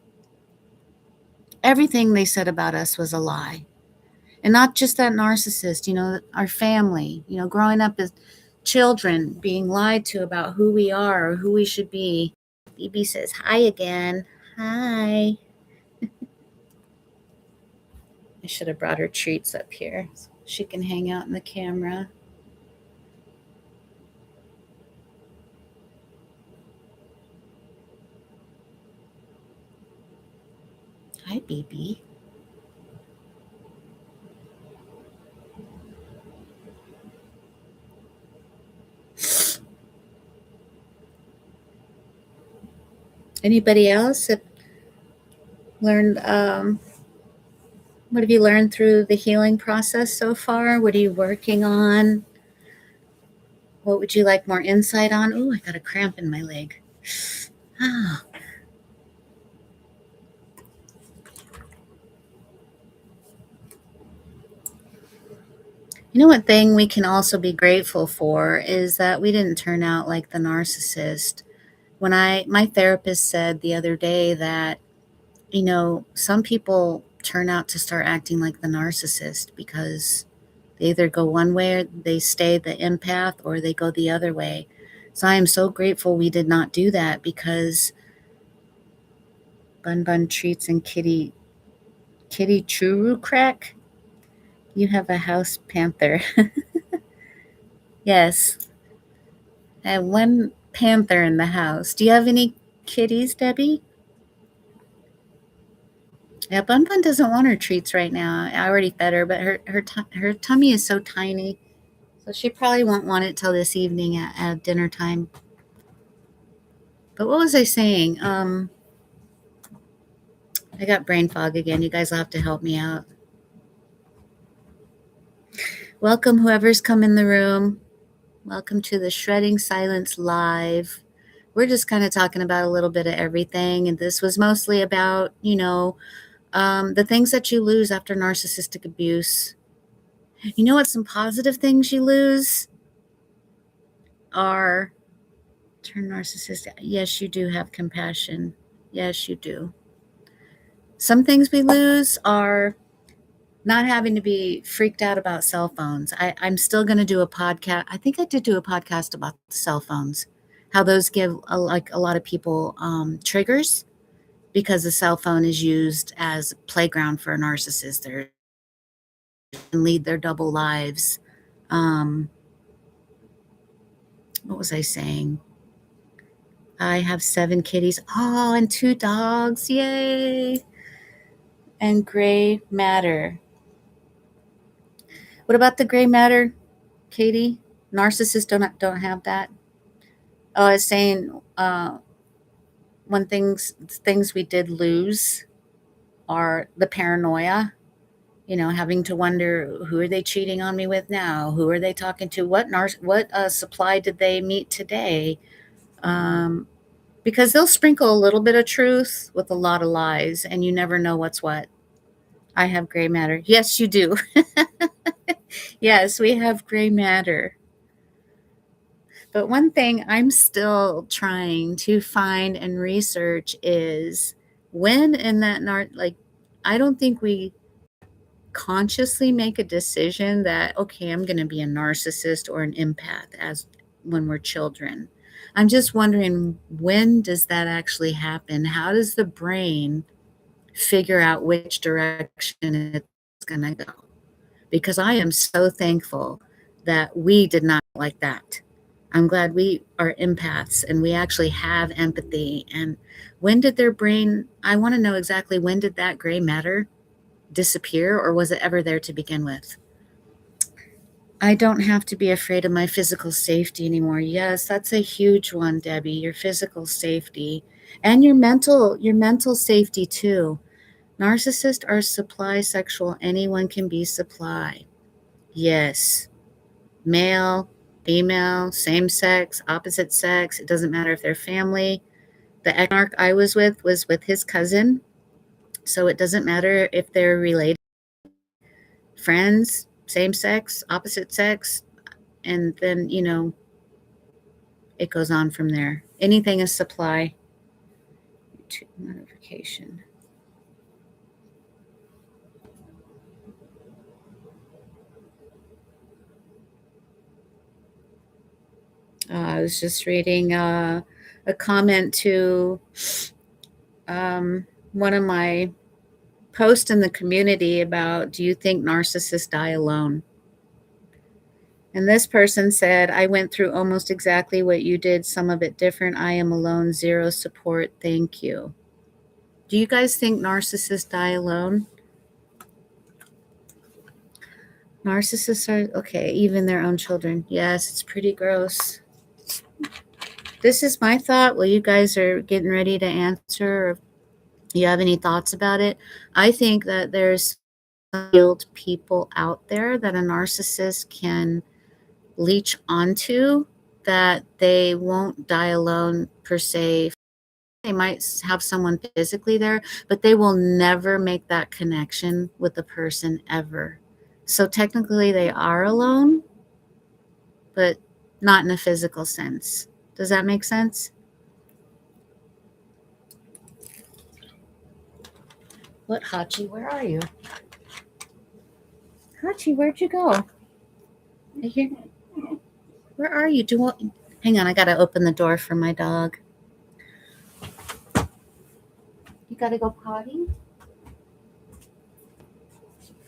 Everything they said about us was a lie. And not just that narcissist, our family, growing up as children, being lied to about who we are or who we should be. BB says hi again. Hi. I should have brought her treats up here so she can hang out in the camera. Hi, BB. Anybody else have learned? What have you learned through the healing process so far? What are you working on? What would you like more insight on? Oh, I got a cramp in my leg. Ah. You know what thing we can also be grateful for is that we didn't turn out like the narcissist. My therapist said the other day that, some people turn out to start acting like the narcissist because they either go one way or they stay the empath or they go the other way. So I am so grateful we did not do that because Bun Bun Treats and Kitty Churu Crack, you have a house panther. Yes, I have one panther in the house. Do you have any kitties, Debbie? Yeah, Bun Bun doesn't want her treats right now. I already fed her, but her tummy is so tiny, so she probably won't want it till this evening at dinner time. But what was I saying? I got brain fog again. You guys will have to help me out. Welcome, whoever's come in the room. Welcome to the Shredding Silence Live. We're just kind of talking about a little bit of everything. And this was mostly about, the things that you lose after narcissistic abuse. You know what? Some positive things you lose are turn narcissistic. Yes, you do have compassion. Yes, you do. Some things we lose are not having to be freaked out about cell phones. I'm still going to do a podcast. I think I did do a podcast about cell phones, how those give like a lot of people triggers, because the cell phone is used as a playground for a narcissist. They can lead their double lives. What was I saying? I have 7 kitties. Oh, and 2 dogs. Yay. And gray matter. What about the gray matter, Katie? Narcissists don't have that. Oh, I was saying one things we did lose are the paranoia. Having to wonder, who are they cheating on me with now? Who are they talking to? What supply did they meet today? Because they'll sprinkle a little bit of truth with a lot of lies, and you never know what's what. I have gray matter. Yes, you do. Yes, we have gray matter. But one thing I'm still trying to find and research is when in that I don't think we consciously make a decision that, okay, I'm going to be a narcissist or an empath as when we're children. I'm just wondering, when does that actually happen? How does the brain figure out which direction it's going to go? Because I am so thankful that we did not like that. I'm glad we are empaths and we actually have empathy. And when did their brain, I want to know exactly, when did that gray matter disappear, or was it ever there to begin with? I don't have to be afraid of my physical safety anymore. Yes, that's a huge one, Debbie. Your physical safety and your mental safety too. Narcissists are supply sexual. Anyone can be supply. Yes. Male, female, same sex, opposite sex. It doesn't matter if they're family. The ex-narc I was with his cousin. So it doesn't matter if they're related, friends, same sex, opposite sex. And then, it goes on from there. Anything is supply. YouTube notification. I was just reading a comment to one of my posts in the community about, do you think narcissists die alone? And this person said, I went through almost exactly what you did, some of it different. I am alone, zero support. Thank you. Do you guys think narcissists die alone? Narcissists are, okay, even their own children. Yes, it's pretty gross. This is my thought. Well, you guys are getting ready to answer, or you have any thoughts about it? I think that there's skilled people out there that a narcissist can leech onto, that they won't die alone per se. They might have someone physically there, but they will never make that connection with the person ever. So technically they are alone, but not in a physical sense. Does that make sense? What, Hachi? Where are you? Hachi, where'd you go? Here. Where are you? Hang on, I gotta open the door for my dog. You gotta go potty?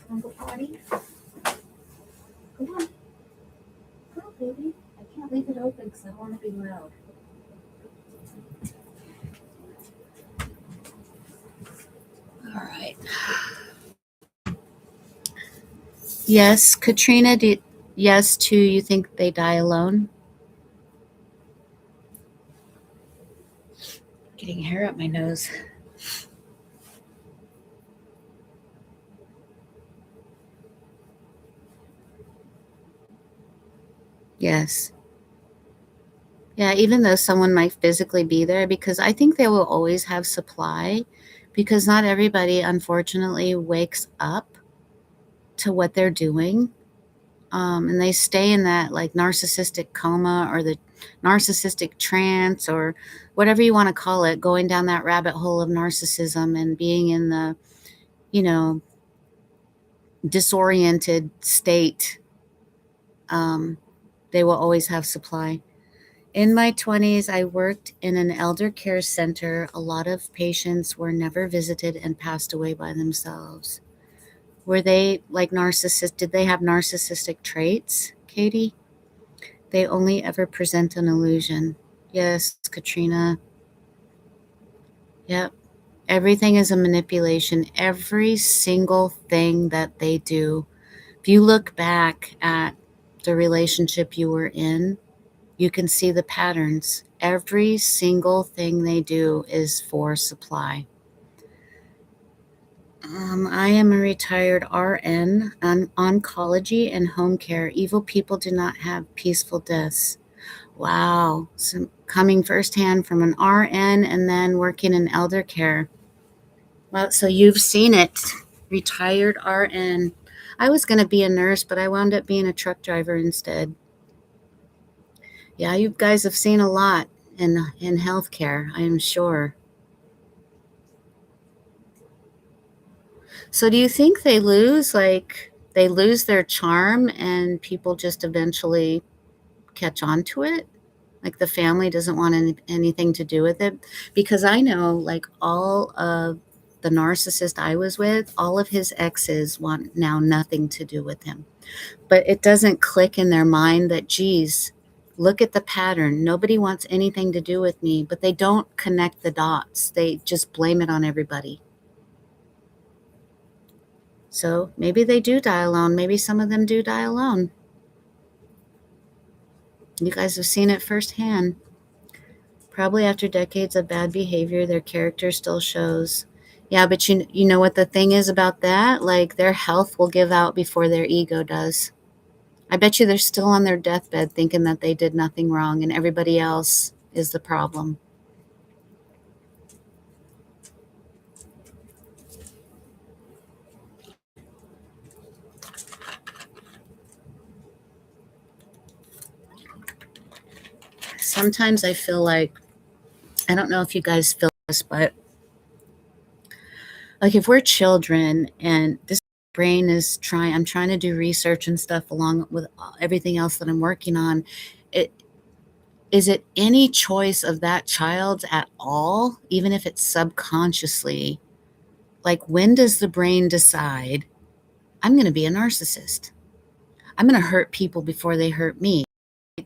Wanna go potty? Come on. Go, baby. I can't leave it open because I don't want to be loud. All right. Yes, Katrina, yes, too, you think they die alone? Getting hair up my nose. Yes. Yeah, even though someone might physically be there, because I think they will always have supply, because not everybody, unfortunately, wakes up to what they're doing. And they stay in that like narcissistic coma or the narcissistic trance or whatever you want to call it, going down that rabbit hole of narcissism and being in the, disoriented state. They will always have supply. In my 20s, I worked in an elder care center. A lot of patients were never visited and passed away by themselves. Were they like narcissist? Did they have narcissistic traits, Katie? They only ever present an illusion. Yes, Katrina. Yep. Everything is a manipulation. Every single thing that they do. If you look back at the relationship you were in, you can see the patterns. Every single thing they do is for supply. I am a retired RN on oncology and home care. Evil people do not have peaceful deaths. Wow. So coming firsthand from an RN and then working in elder care. Well, so you've seen it. Retired RN. I was going to be a nurse, but I wound up being a truck driver instead. Yeah, you guys have seen a lot in healthcare, I am sure. So do you think they lose their charm and people just eventually catch on to it? Like the family doesn't want anything to do with it? Because I know like all of the narcissist I was with, all of his exes want now nothing to do with him. But it doesn't click in their mind that, geez, look at the pattern. Nobody wants anything to do with me, but they don't connect the dots. They just blame it on everybody. So maybe they do die alone. Maybe some of them do die alone. You guys have seen it firsthand. Probably after decades of bad behavior, their character still shows. Yeah, but you know what the thing is about that? Like their health will give out before their ego does. I bet you they're still on their deathbed thinking that they did nothing wrong and everybody else is the problem. Sometimes I feel like, I don't know if you guys feel this, but like if we're children and this brain is I'm trying to do research and stuff along with everything else that I'm working on. It is it any choice of that child's at all, even if it's subconsciously? Like when does the brain decide I'm going to be a narcissist? I'm going to hurt people before they hurt me.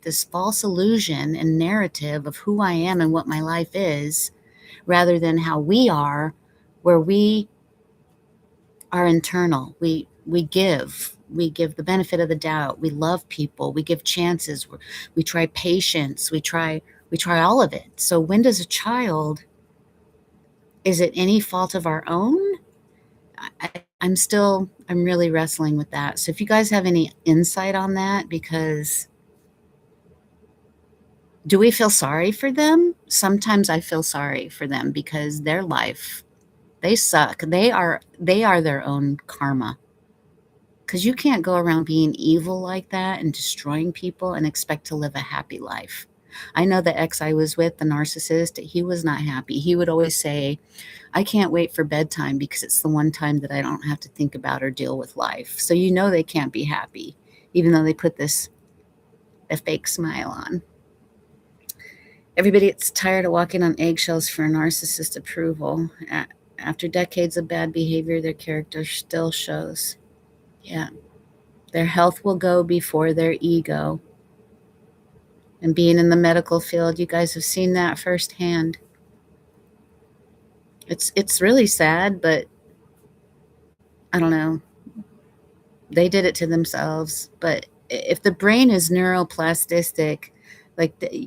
This false illusion and narrative of who I am and what my life is, rather than how we are, where we are internal. We give the benefit of the doubt. We love people. We give chances. We try patience. We try all of it. So when does a child, is it any fault of our own? I'm really wrestling with that. So if you guys have any insight on that, because do we feel sorry for them? Sometimes I feel sorry for them because their life, they suck. They are their own karma. Because you can't go around being evil like that and destroying people and expect to live a happy life. I know the ex I was with, the narcissist, he was not happy. He would always say, I can't wait for bedtime because it's the one time that I don't have to think about or deal with life. So you know they can't be happy, even though they put a fake smile on. Everybody gets tired of walking on eggshells for a narcissist approval. After decades of bad behavior, their character still shows. Yeah. Their health will go before their ego. And being in the medical field, you guys have seen that firsthand. It's really sad, but I don't know. They did it to themselves. But if the brain is neuroplastic,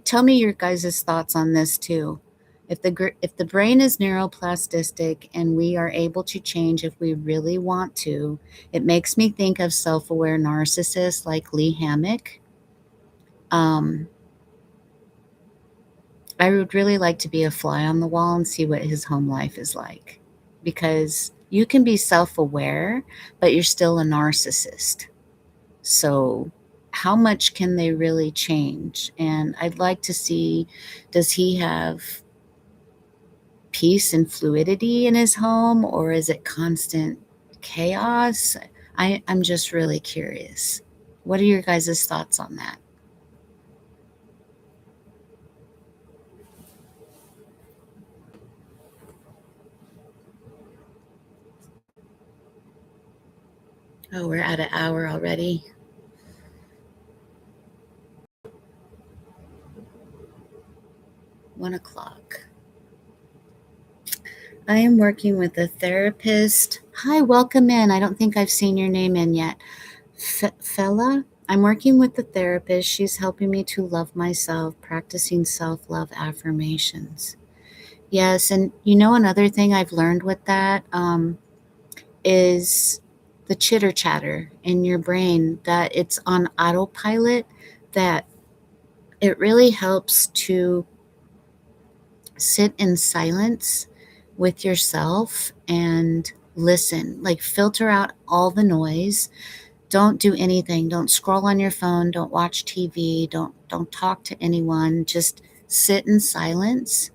tell me your guys' thoughts on this too. If the brain is neuroplastic and we are able to change if we really want to, it makes me think of self-aware narcissists like Lee Hammock. Um, I would really like to be a fly on the wall and see what his home life is like, because you can be self-aware, but you're still a narcissist. So how much can they really change? And I'd like to see, does he have peace and fluidity in his home, or is it constant chaos? I'm just really curious. What are your guys' thoughts on that? Oh, we're at an hour already. One o'clock. I am working with a therapist. Hi, welcome in. I don't think I've seen your name in yet. Fella, I'm working with the therapist. She's helping me to love myself, practicing self love affirmations. Yes, and another thing I've learned with that is the chitter chatter in your brain, that it's on autopilot, that it really helps to sit in silence with yourself and listen, like filter out all the noise. Don't do anything. Don't scroll on your phone, don't watch TV, don't talk to anyone. Just sit in silence,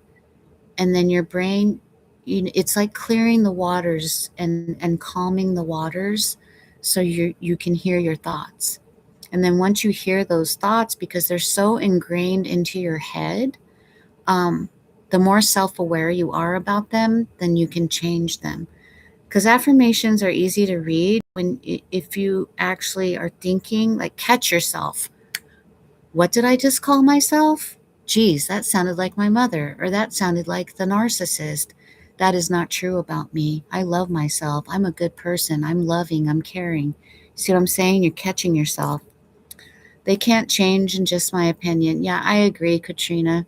and then your brain, it's like clearing the waters and calming the waters, so you can hear your thoughts. And then once you hear those thoughts, because they're so ingrained into your head, um, the more self-aware you are about them, then you can change them. Because affirmations are easy to read when if you actually are thinking, like, catch yourself. What did I just call myself? Geez, that sounded like my mother, or that sounded like the narcissist. That is not true about me. I love myself. I'm a good person. I'm loving. I'm caring. See what I'm saying? You're catching yourself. They can't change in just my opinion. Yeah, I agree, Katrina.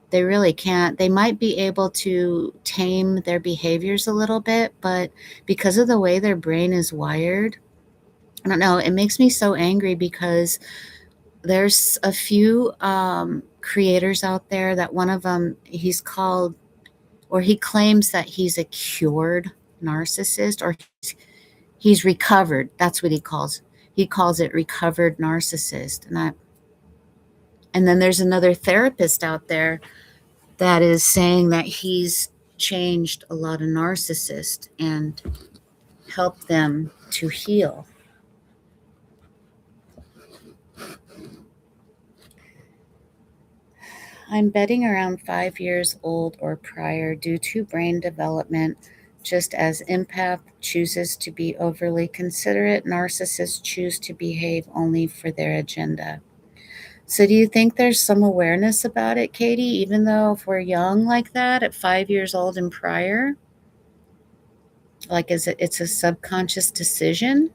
They really can't. They might be able to tame their behaviors a little bit, but because of the way their brain is wired, I don't know, it makes me so angry because there's a few creators out there that one of them, he's called, or he claims that he's a cured narcissist, or he's recovered. That's what he calls. He calls it recovered narcissist. And then there's another therapist out there that is saying that he's changed a lot of narcissists and helped them to heal. I'm betting around 5 years old or prior due to brain development. Just as empath chooses to be overly considerate, narcissists choose to behave only for their agenda. So, do you think there's some awareness about it, Katie, even though if we're young like that at 5 years old and prior? Like, it's a subconscious decision?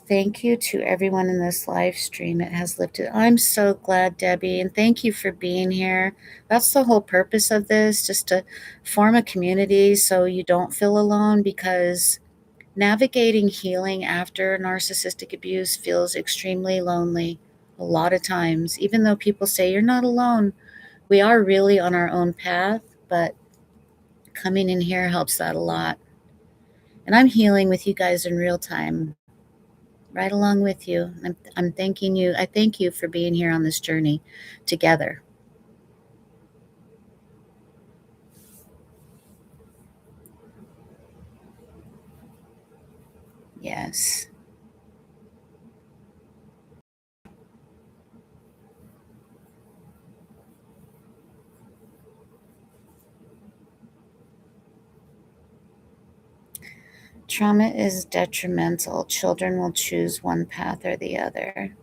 Thank you to everyone in this live stream. It has lifted. I'm so glad, Debbie, and thank you for being here. That's the whole purpose of this, just to form a community so you don't feel alone, because navigating healing after narcissistic abuse feels extremely lonely a lot of times. Even though people say you're not alone, we are really on our own path, but coming in here helps that a lot. And I'm healing with you guys in real time, right along with you. I'm thanking you. I thank you for being here on this journey together. Yes. Trauma is detrimental. Children will choose one path or the other.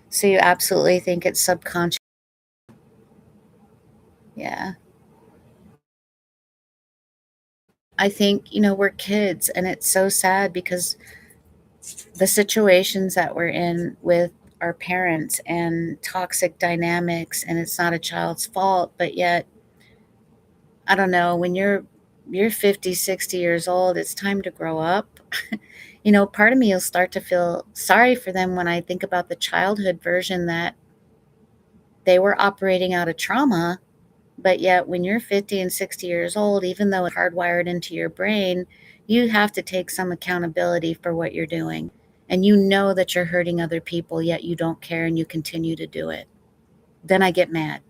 So you absolutely think it's subconscious? Yeah. I think, we're kids, and it's so sad because the situations that we're in with our parents and toxic dynamics, and it's not a child's fault, but yet, I don't know, when you're 50, 60 years old, it's time to grow up. Part of me will start to feel sorry for them when I think about the childhood version that they were operating out of trauma. But yet, when you're 50 and 60 years old, even though it's hardwired into your brain, you have to take some accountability for what you're doing. And you know that you're hurting other people, yet you don't care and you continue to do it. Then I get mad.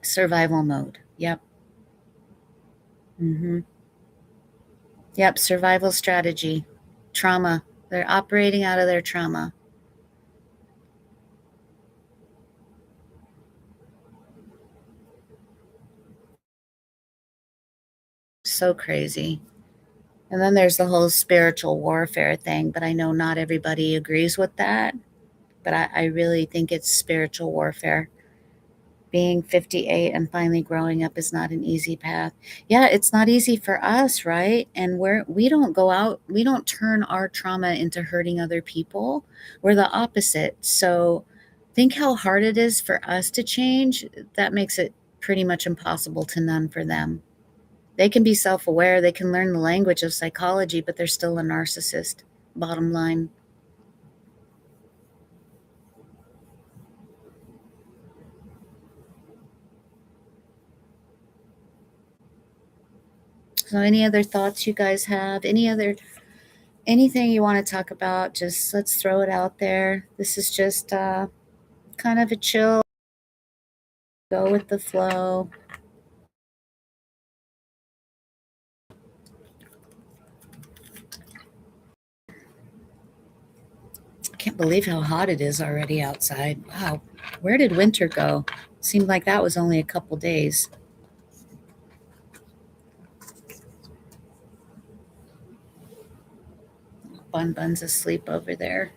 Survival mode. Yep. Mm-hmm. Yep. Survival strategy. Trauma. They're operating out of their trauma. so crazy. And then there's the whole spiritual warfare thing, but I know not everybody agrees with that. But I really think it's spiritual warfare. Being 58 and finally growing up is not an easy path. Yeah, it's not easy for us, right? And we don't go out, we don't turn our trauma into hurting other people. We're the opposite. So think how hard it is for us to change. That makes it pretty much impossible to none for them. They can be self-aware, they can learn the language of psychology, but they're still a narcissist, bottom line. So any other thoughts you guys have? Anything you want to talk about, just let's throw it out there. This is just kind of a chill, go with the flow. I can't believe how hot it is already outside. Wow, where did winter go? Seemed like that was only a couple days. Bun's asleep over there.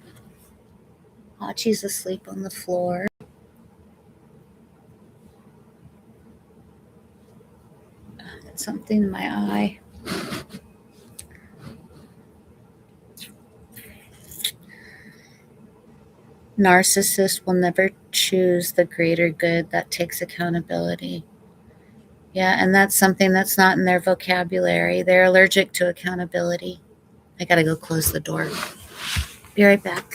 Hachi's asleep on the floor. Got something in my eye. Narcissists will never choose the greater good. That takes accountability. Yeah, and that's something that's not in their vocabulary. They're allergic to accountability. I gotta go close the door. Be right back.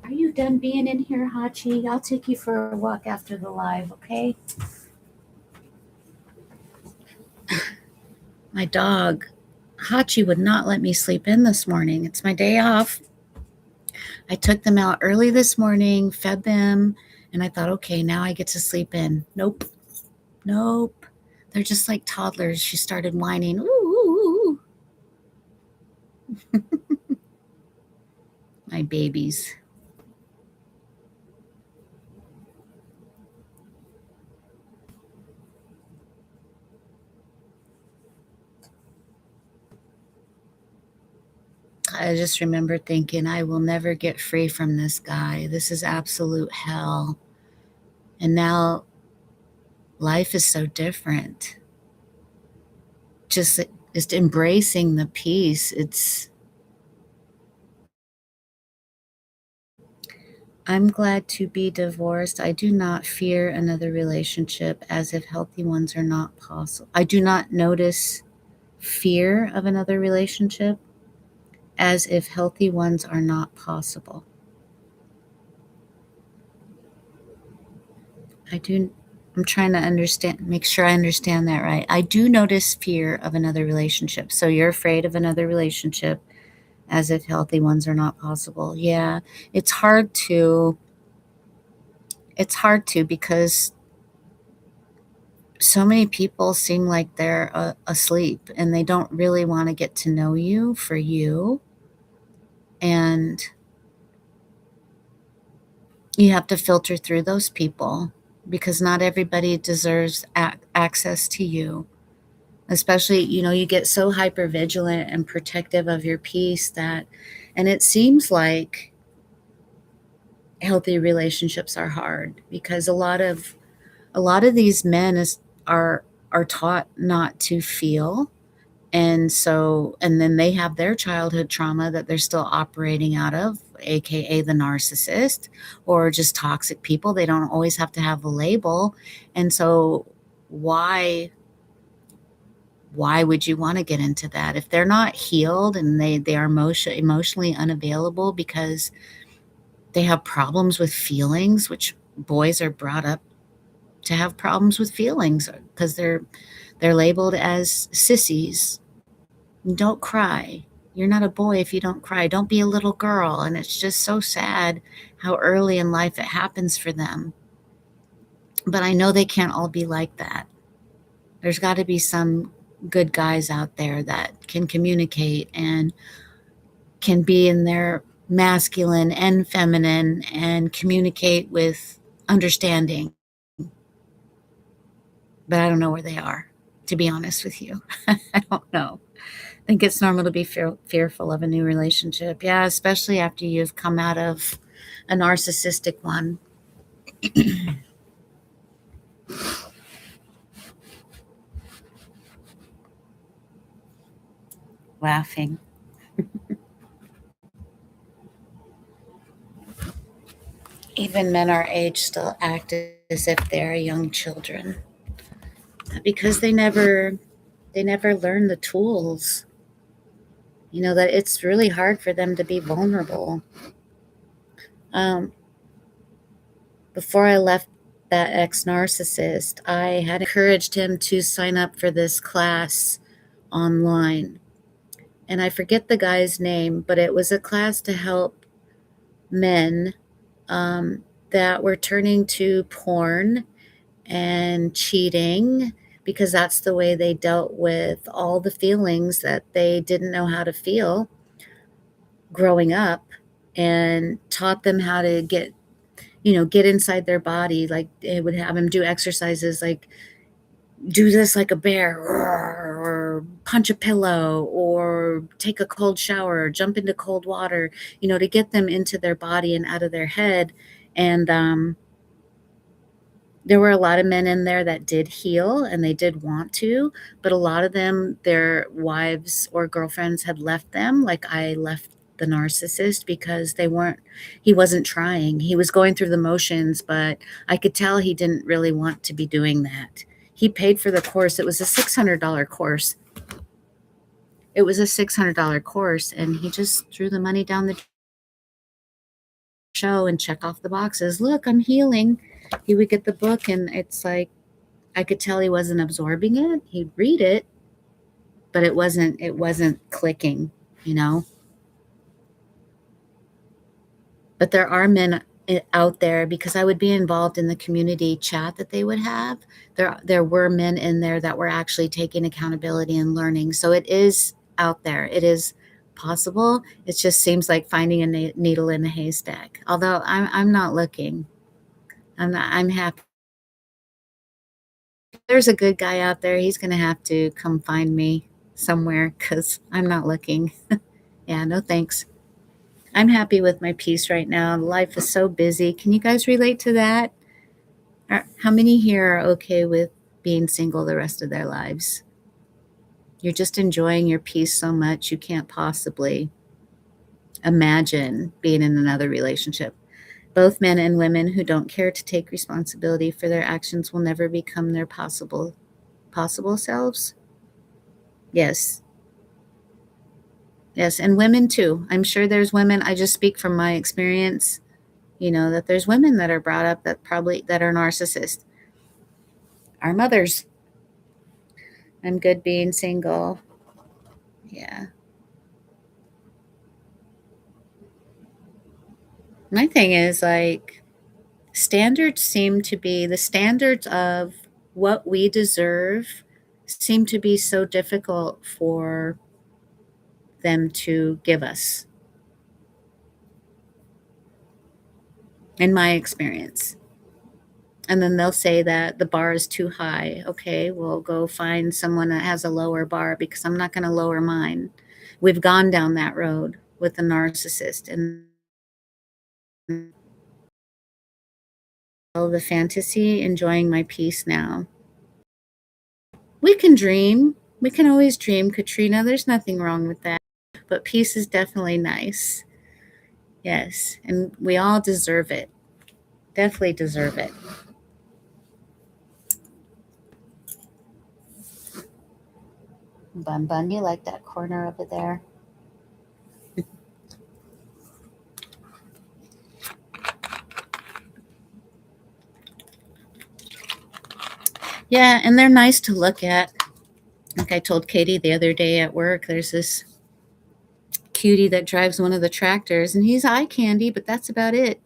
Are you done being in here, Hachi? I'll take you for a walk after the live, okay? My dog, Hachi, would not let me sleep in this morning. It's my day off. I took them out early this morning, fed them, and I thought, okay, now I get to sleep in. Nope. Nope. They're just like toddlers. She started whining. Ooh, ooh, ooh. My babies. I just remember thinking, I will never get free from this guy. This is absolute hell. And now life is so different. Just embracing the peace. I'm glad to be divorced. I do not fear another relationship as if healthy ones are not possible. I do not notice fear of another relationship as if healthy ones are not possible. I'm trying to make sure I understand that right. I do notice fear of another relationship. So you're afraid of another relationship as if healthy ones are not possible. Yeah, it's hard to because so many people seem like they're asleep and they don't really want to get to know you for you. And you have to filter through those people because not everybody deserves access to you. Especially, you get so hyper vigilant and protective of your peace and it seems like healthy relationships are hard because a lot of these men are taught not to feel. And then they have their childhood trauma that they're still operating out of, aka the narcissist, or just toxic people. They don't always have to have a label. And so why would you want to get into that if they're not healed and they are emotionally unavailable because they have problems with feelings, which boys are brought up to have problems with feelings because they're labeled as sissies. Don't cry. You're not a boy if you don't cry. Don't be a little girl. And it's just so sad how early in life it happens for them. But I know they can't all be like that. There's got to be some good guys out there that can communicate and can be in their masculine and feminine and communicate with understanding. But I don't know where they are, to be honest with you. I don't know. I think it's normal to be fearful of a new relationship. Yeah, especially after you've come out of a narcissistic one. Laughing. Even men our age still act as if they're young children because they never learn the tools. That it's really hard for them to be vulnerable. Um, Before I left that ex narcissist, I had encouraged him to sign up for this class online. And I forget the guy's name, but it was a class to help men that were turning to porn and cheating because that's the way they dealt with all the feelings that they didn't know how to feel growing up, and taught them how to get inside their body. Like, it would have them do exercises like do this like a bear, or punch a pillow, or take a cold shower, jump into cold water, to get them into their body and out of their head. And there were a lot of men in there that did heal and they did want to, but a lot of them, their wives or girlfriends had left them, like I left the narcissist, because he wasn't trying. He was going through the motions, but I could tell he didn't really want to be doing that. He paid for the course. It was a $600 course. And he just threw the money down the show and check off the boxes. Look, I'm healing. He would get the book, and it's like I could tell he wasn't absorbing it. He'd read it, but it wasn't clicking, you know. But there are men out there, because I would be involved in the community chat that they would have. There were men in there that were actually taking accountability and learning. So it is out there. It is possible. It just seems like finding a needle in a haystack. Although I'm not looking. I'm happy. If there's a good guy out there, he's going to have to come find me somewhere, because I'm not looking. Yeah, no thanks. I'm happy with my peace right now. Life is so busy. Can you guys relate to that? How many here are okay with being single the rest of their lives? You're just enjoying your peace so much you can't possibly imagine being in another relationship. Both men and women who don't care to take responsibility for their actions will never become their possible selves. Yes. Yes, and women too. I'm sure there's women, I just speak from my experience, that there's women that are brought up that are narcissists. Our mothers. I'm good being single. Yeah. My thing is, like, the standards of what we deserve seem to be so difficult for them to give us, in my experience. And then they'll say that the bar is too high. Okay, well, go find someone that has a lower bar, because I'm not going to lower mine. We've gone down that road with the narcissist, and the fantasy, enjoying my peace now. We can dream. We can always dream, Katrina. There's nothing wrong with that. But peace is definitely nice. Yes. And we all deserve it. Definitely deserve it. Bun Bun, you like that corner over there? Yeah, and they're nice to look at. Like I told Katie the other day at work, there's this cutie that drives one of the tractors, and he's eye candy, but that's about it.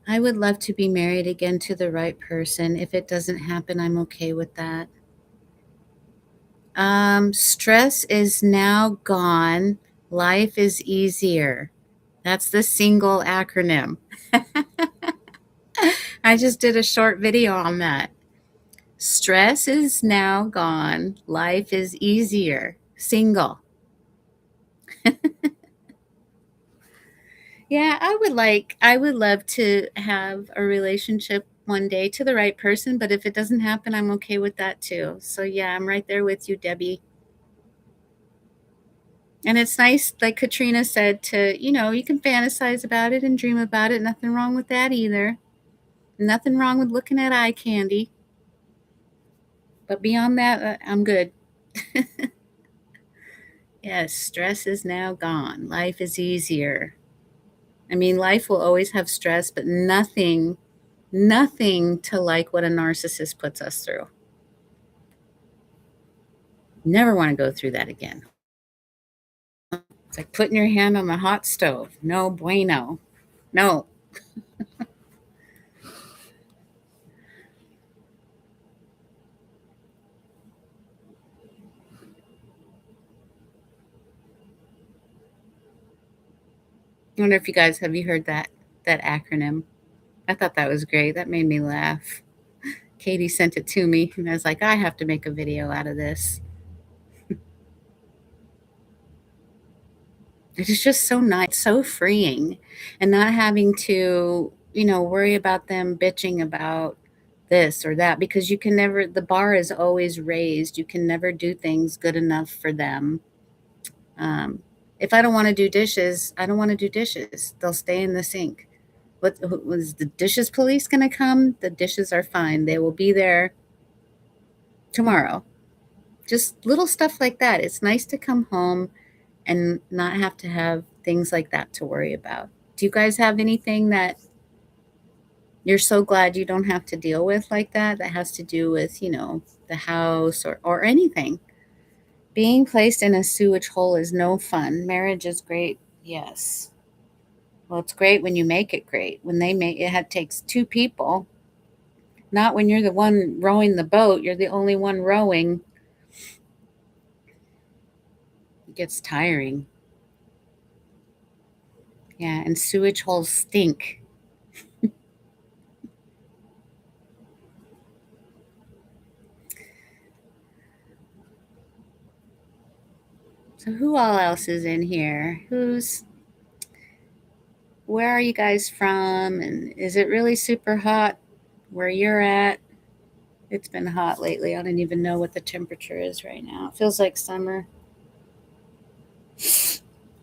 I would love to be married again to the right person. If it doesn't happen, I'm okay with that. Stress is now gone. Life is easier. That's the single acronym. I just did a short video on that. Stress is now gone. Life is easier. Single. Yeah, I would love to have a relationship one day to the right person, but if it doesn't happen, I'm okay with that too. So yeah, I'm right there with you, Debbie. And it's nice, like Katrina said, to, you can fantasize about it and dream about it. Nothing wrong with that either. Nothing wrong with looking at eye candy. But beyond that, I'm good. Yes, stress is now gone. Life is easier. I mean, life will always have stress, but nothing to like what a narcissist puts us through. Never want to go through that again. It's like putting your hand on the hot stove. No bueno. No. I wonder if you guys have you heard that acronym? I thought that was great. That made me laugh. Katie sent it to me, and I was like, I have to make a video out of this. It's just so nice, so freeing, and not having to, worry about them bitching about this or that, because you can never, the bar is always raised. You can never do things good enough for them. If I don't want to do dishes, I don't want to do dishes. They'll stay in the sink. What was the dishes police going to come? The dishes are fine. They will be there tomorrow. Just little stuff like that. It's nice to come home and not have to have things like that to worry about. Do you guys have anything that you're so glad you don't have to deal with like that has to do with, the house or anything? Being placed in a sewage hole is no fun. Marriage is great. Yes. Well, it's great when you make it great. When they make it, takes two people. Not when you're the one rowing the boat. You're the only one rowing. It gets tiring. Yeah, and sewage holes stink. So who all else is in here? Where are you guys from? And is it really super hot where you're at? It's been hot lately. I don't even know what the temperature is right now. It feels like summer.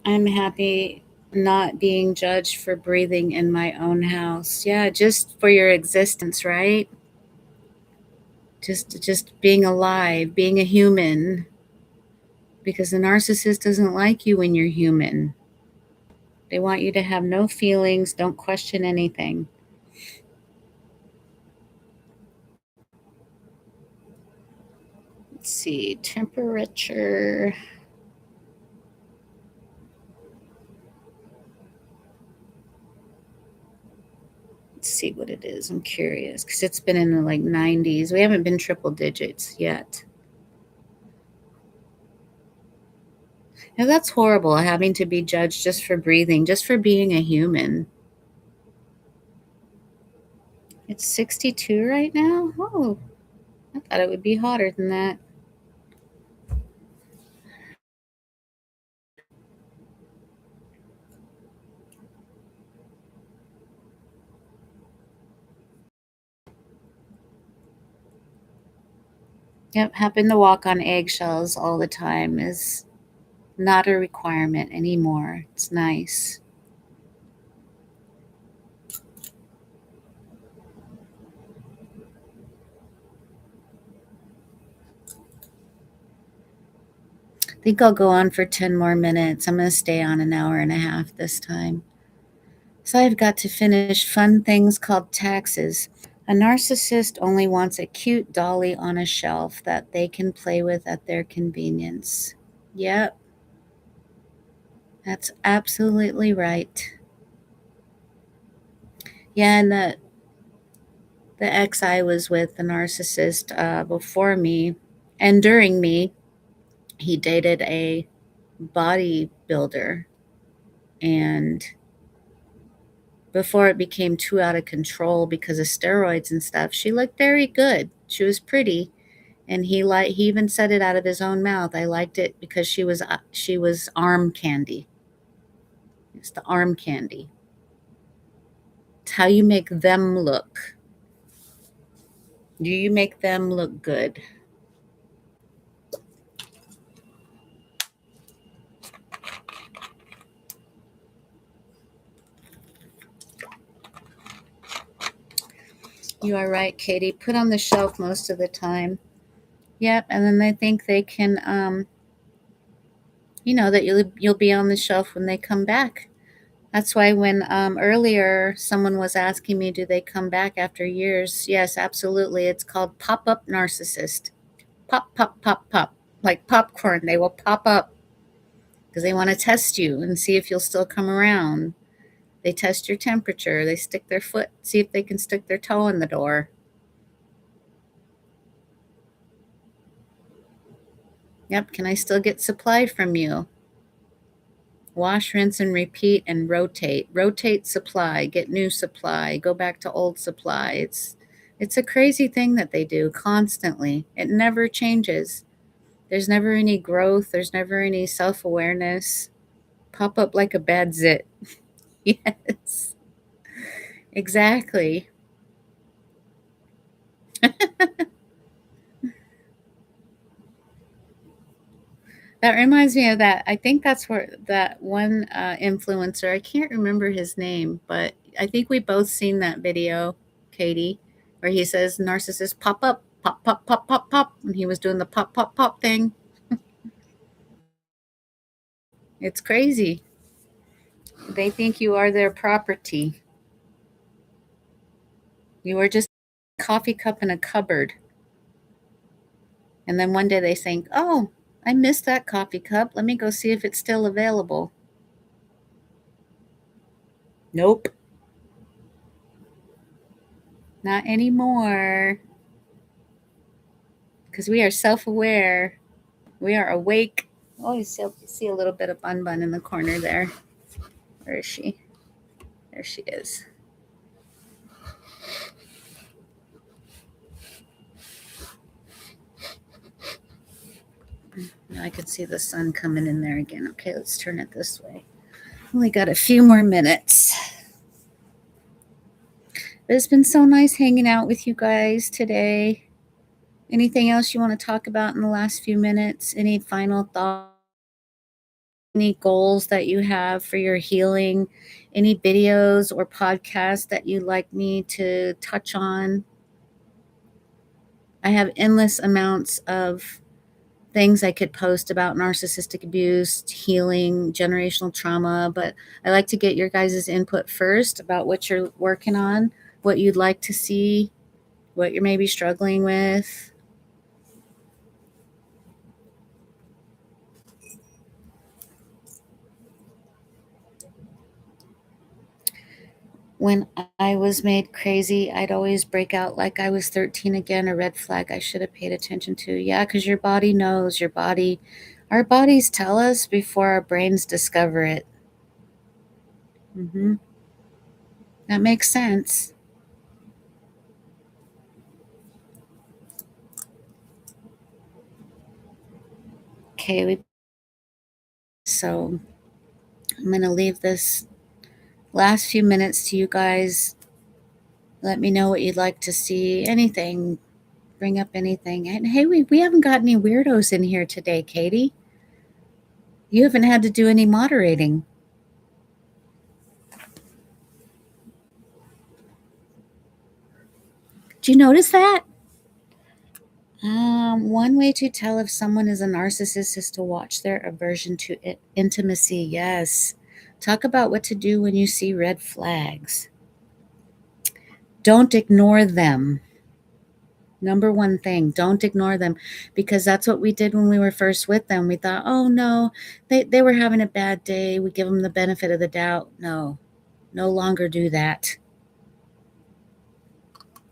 I'm happy not being judged for breathing in my own house. Yeah, just for your existence, right? Just being alive, being a human. Because the narcissist doesn't like you when you're human. They want you to have no feelings, don't question anything. Let's see, temperature. Let's see what it is. I'm curious because it's been in the like 90s. We haven't been triple digits yet. Now that's horrible, having to be judged just for breathing, just for being a human. It's 62 right now? Oh, I thought it would be hotter than that. Yep, having to walk on eggshells all the time is not a requirement anymore. It's nice. I think I'll go on for 10 more minutes. I'm going to stay on an hour and a half this time. So I've got to finish fun things called taxes. A narcissist only wants a cute dolly on a shelf that they can play with at their convenience. Yep, that's absolutely right. Yeah, and the ex I was with, the narcissist, before me and during me, he dated a bodybuilder, and before it became too out of control because of steroids and stuff, she looked very good. She was pretty, and he even said it out of his own mouth. I liked it because she was arm candy. It's the arm candy. It's how you make them look. Do you make them look good? You are right, Katie. Put on the shelf most of the time. Yep, and then they think they can, that you'll be on the shelf when they come back. That's why when earlier someone was asking me, do they come back after years? Yes, absolutely. It's called pop-up narcissist. Pop, pop, pop, pop. Like popcorn, they will pop up because they want to test you and see if you'll still come around. They test your temperature. They stick their foot, see if they can stick their toe in the door. Yep, can I still get supply from you? Wash, rinse, and repeat and rotate. Rotate supply, get new supply, go back to old supply. It's a crazy thing that they do constantly. It never changes. There's never any growth, there's never any self-awareness. Pop up like a bad zit. Yes. Exactly. That reminds me of that. I think that's where that one influencer, I can't remember his name, but I think we both seen that video, Katie, where he says narcissists pop up, pop, pop, pop, pop, pop. And he was doing the pop, pop, pop thing. It's crazy. They think you are their property. You are just a coffee cup in a cupboard. And then one day they think, oh, I missed that coffee cup. Let me go see if it's still available. Nope. Not anymore. Because we are self aware. We are awake. Oh, you see a little bit of Bun Bun in the corner there. Where is she? There she is. Now I can see the sun coming in there again. Okay, let's turn it this way. Only got a few more minutes. But it's been so nice hanging out with you guys today. Anything else you want to talk about in the last few minutes? Any final thoughts? Any goals that you have for your healing? Any videos or podcasts that you'd like me to touch on? I have endless amounts of things I could post about narcissistic abuse, healing, generational trauma, but I like to get your guys' input first about what you're working on, what you'd like to see, what you're maybe struggling with. When I was made crazy, I'd always break out like I was 13 again, a red flag I should have paid attention to. Yeah, because your body knows, our bodies tell us before our brains discover it. Mm-hmm. That makes sense. Okay, so I'm going to leave this last few minutes to you guys. Let me know what you'd like to see. Anything, bring up anything. And hey, we haven't got any weirdos in here today, Katie. You haven't had to do any moderating. Do you notice that? One way to tell if someone is a narcissist is to watch their aversion to intimacy. Yes. Talk about what to do when you see red flags. Don't ignore them. Number one thing, don't ignore them, because that's what we did when we were first with them. We thought, oh no, they were having a bad day. We give them the benefit of the doubt. No, no longer do that.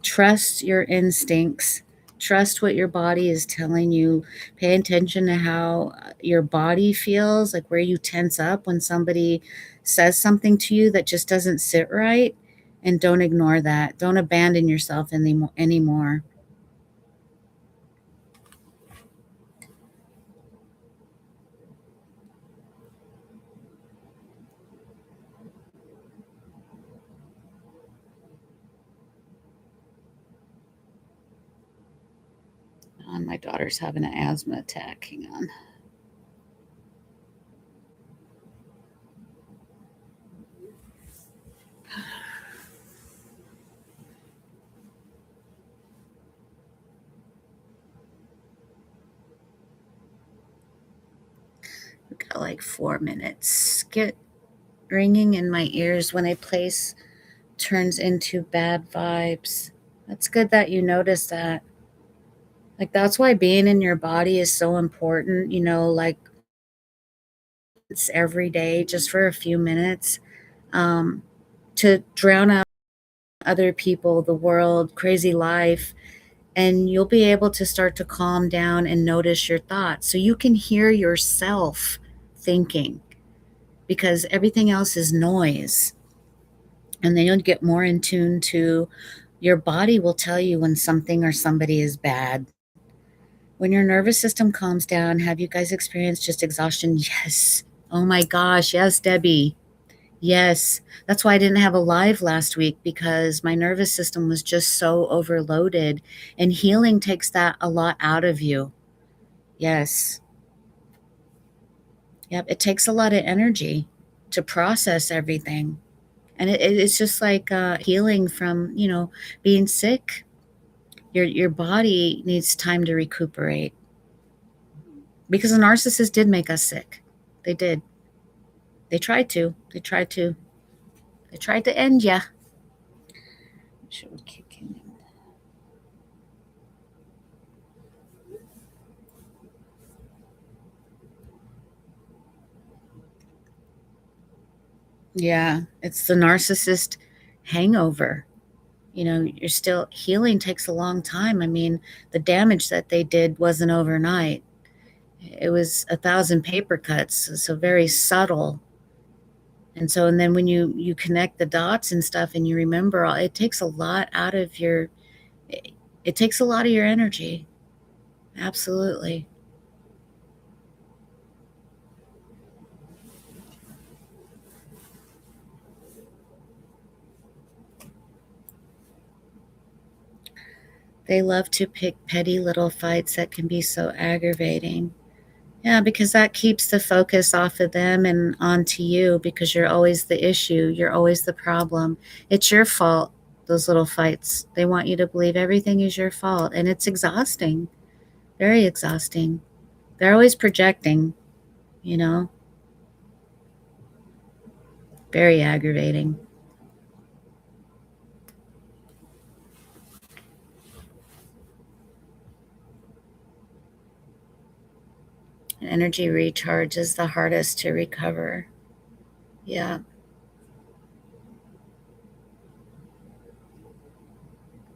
Trust your instincts. Trust what your body is telling you. Pay attention to how your body feels, like where you tense up when somebody says something to you that just doesn't sit right. And don't ignore that. Don't abandon yourself anymore. My daughter's having an asthma attack. Hang on. We've got like 4 minutes. Get ringing in my ears when a place turns into bad vibes. That's good that you notice that. Like, that's why being in your body is so important, like it's every day just for a few minutes, um, to drown out other people, the world, crazy life. And you'll be able to start to calm down and notice your thoughts. So you can hear yourself thinking, because everything else is noise. And then you'll get more in tune to your body will tell you when something or somebody is bad. When your nervous system calms down, have you guys experienced just exhaustion? Yes. Oh my gosh. Yes, Debbie. Yes. That's why I didn't have a live last week, because my nervous system was just so overloaded, and healing takes that a lot out of you. Yes. Yep. It takes a lot of energy to process everything. And it's just like healing from, being sick. Your body needs time to recuperate, because the narcissist did make us sick. They did. They tried to. They tried to. They tried to end ya. Should we kick him? Yeah, it's the narcissist hangover. You're still healing takes a long time. I mean, the damage that they did wasn't overnight. It was 1,000 paper cuts, so very subtle. And then when you connect the dots and stuff, and you remember, it takes a lot out of your. It takes a lot of your energy. Absolutely. They love to pick petty little fights that can be so aggravating. Yeah, because that keeps the focus off of them and onto you, because you're always the issue. You're always the problem. It's your fault, those little fights. They want you to believe everything is your fault. And it's exhausting, very exhausting. They're always projecting, you know, very aggravating. And energy recharge is the hardest to recover. Yeah.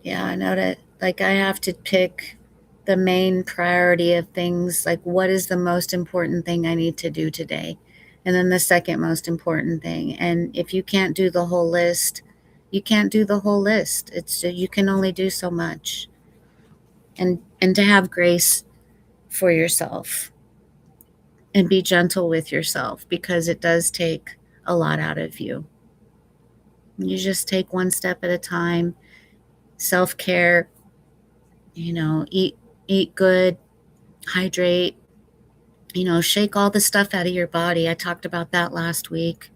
Yeah, I know that, like, I have to pick the main priority of things, like what is the most important thing I need to do today? And then the second most important thing. And if you can't do the whole list, you can't do the whole list. You can only do so much. And to have grace for yourself and be gentle with yourself, because it does take a lot out of you. You just take one step at a time. Self-care, eat good, hydrate, shake all the stuff out of your body. I talked about that last week,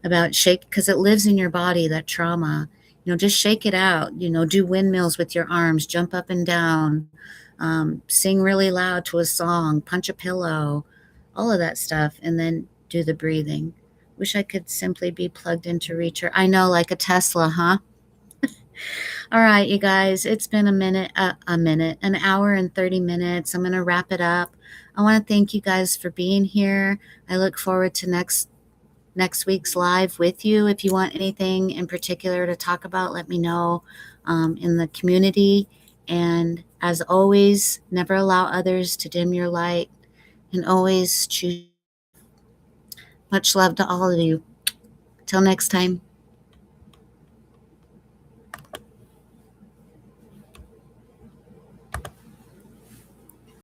about shake, because it lives in your body, that trauma. Just shake it out. Do windmills with your arms, jump up and down, sing really loud to a song, punch a pillow, all of that stuff, and then do the breathing. Wish I could simply be plugged into Reacher. I know, like a Tesla, huh? All right, you guys, it's been an hour and 30 minutes. I'm going to wrap it up. I want to thank you guys for being here. I look forward to next week's live with you. If you want anything in particular to talk about, let me know in the community. And as always, never allow others to dim your light, and always choose. Much love to all of you. Till next time.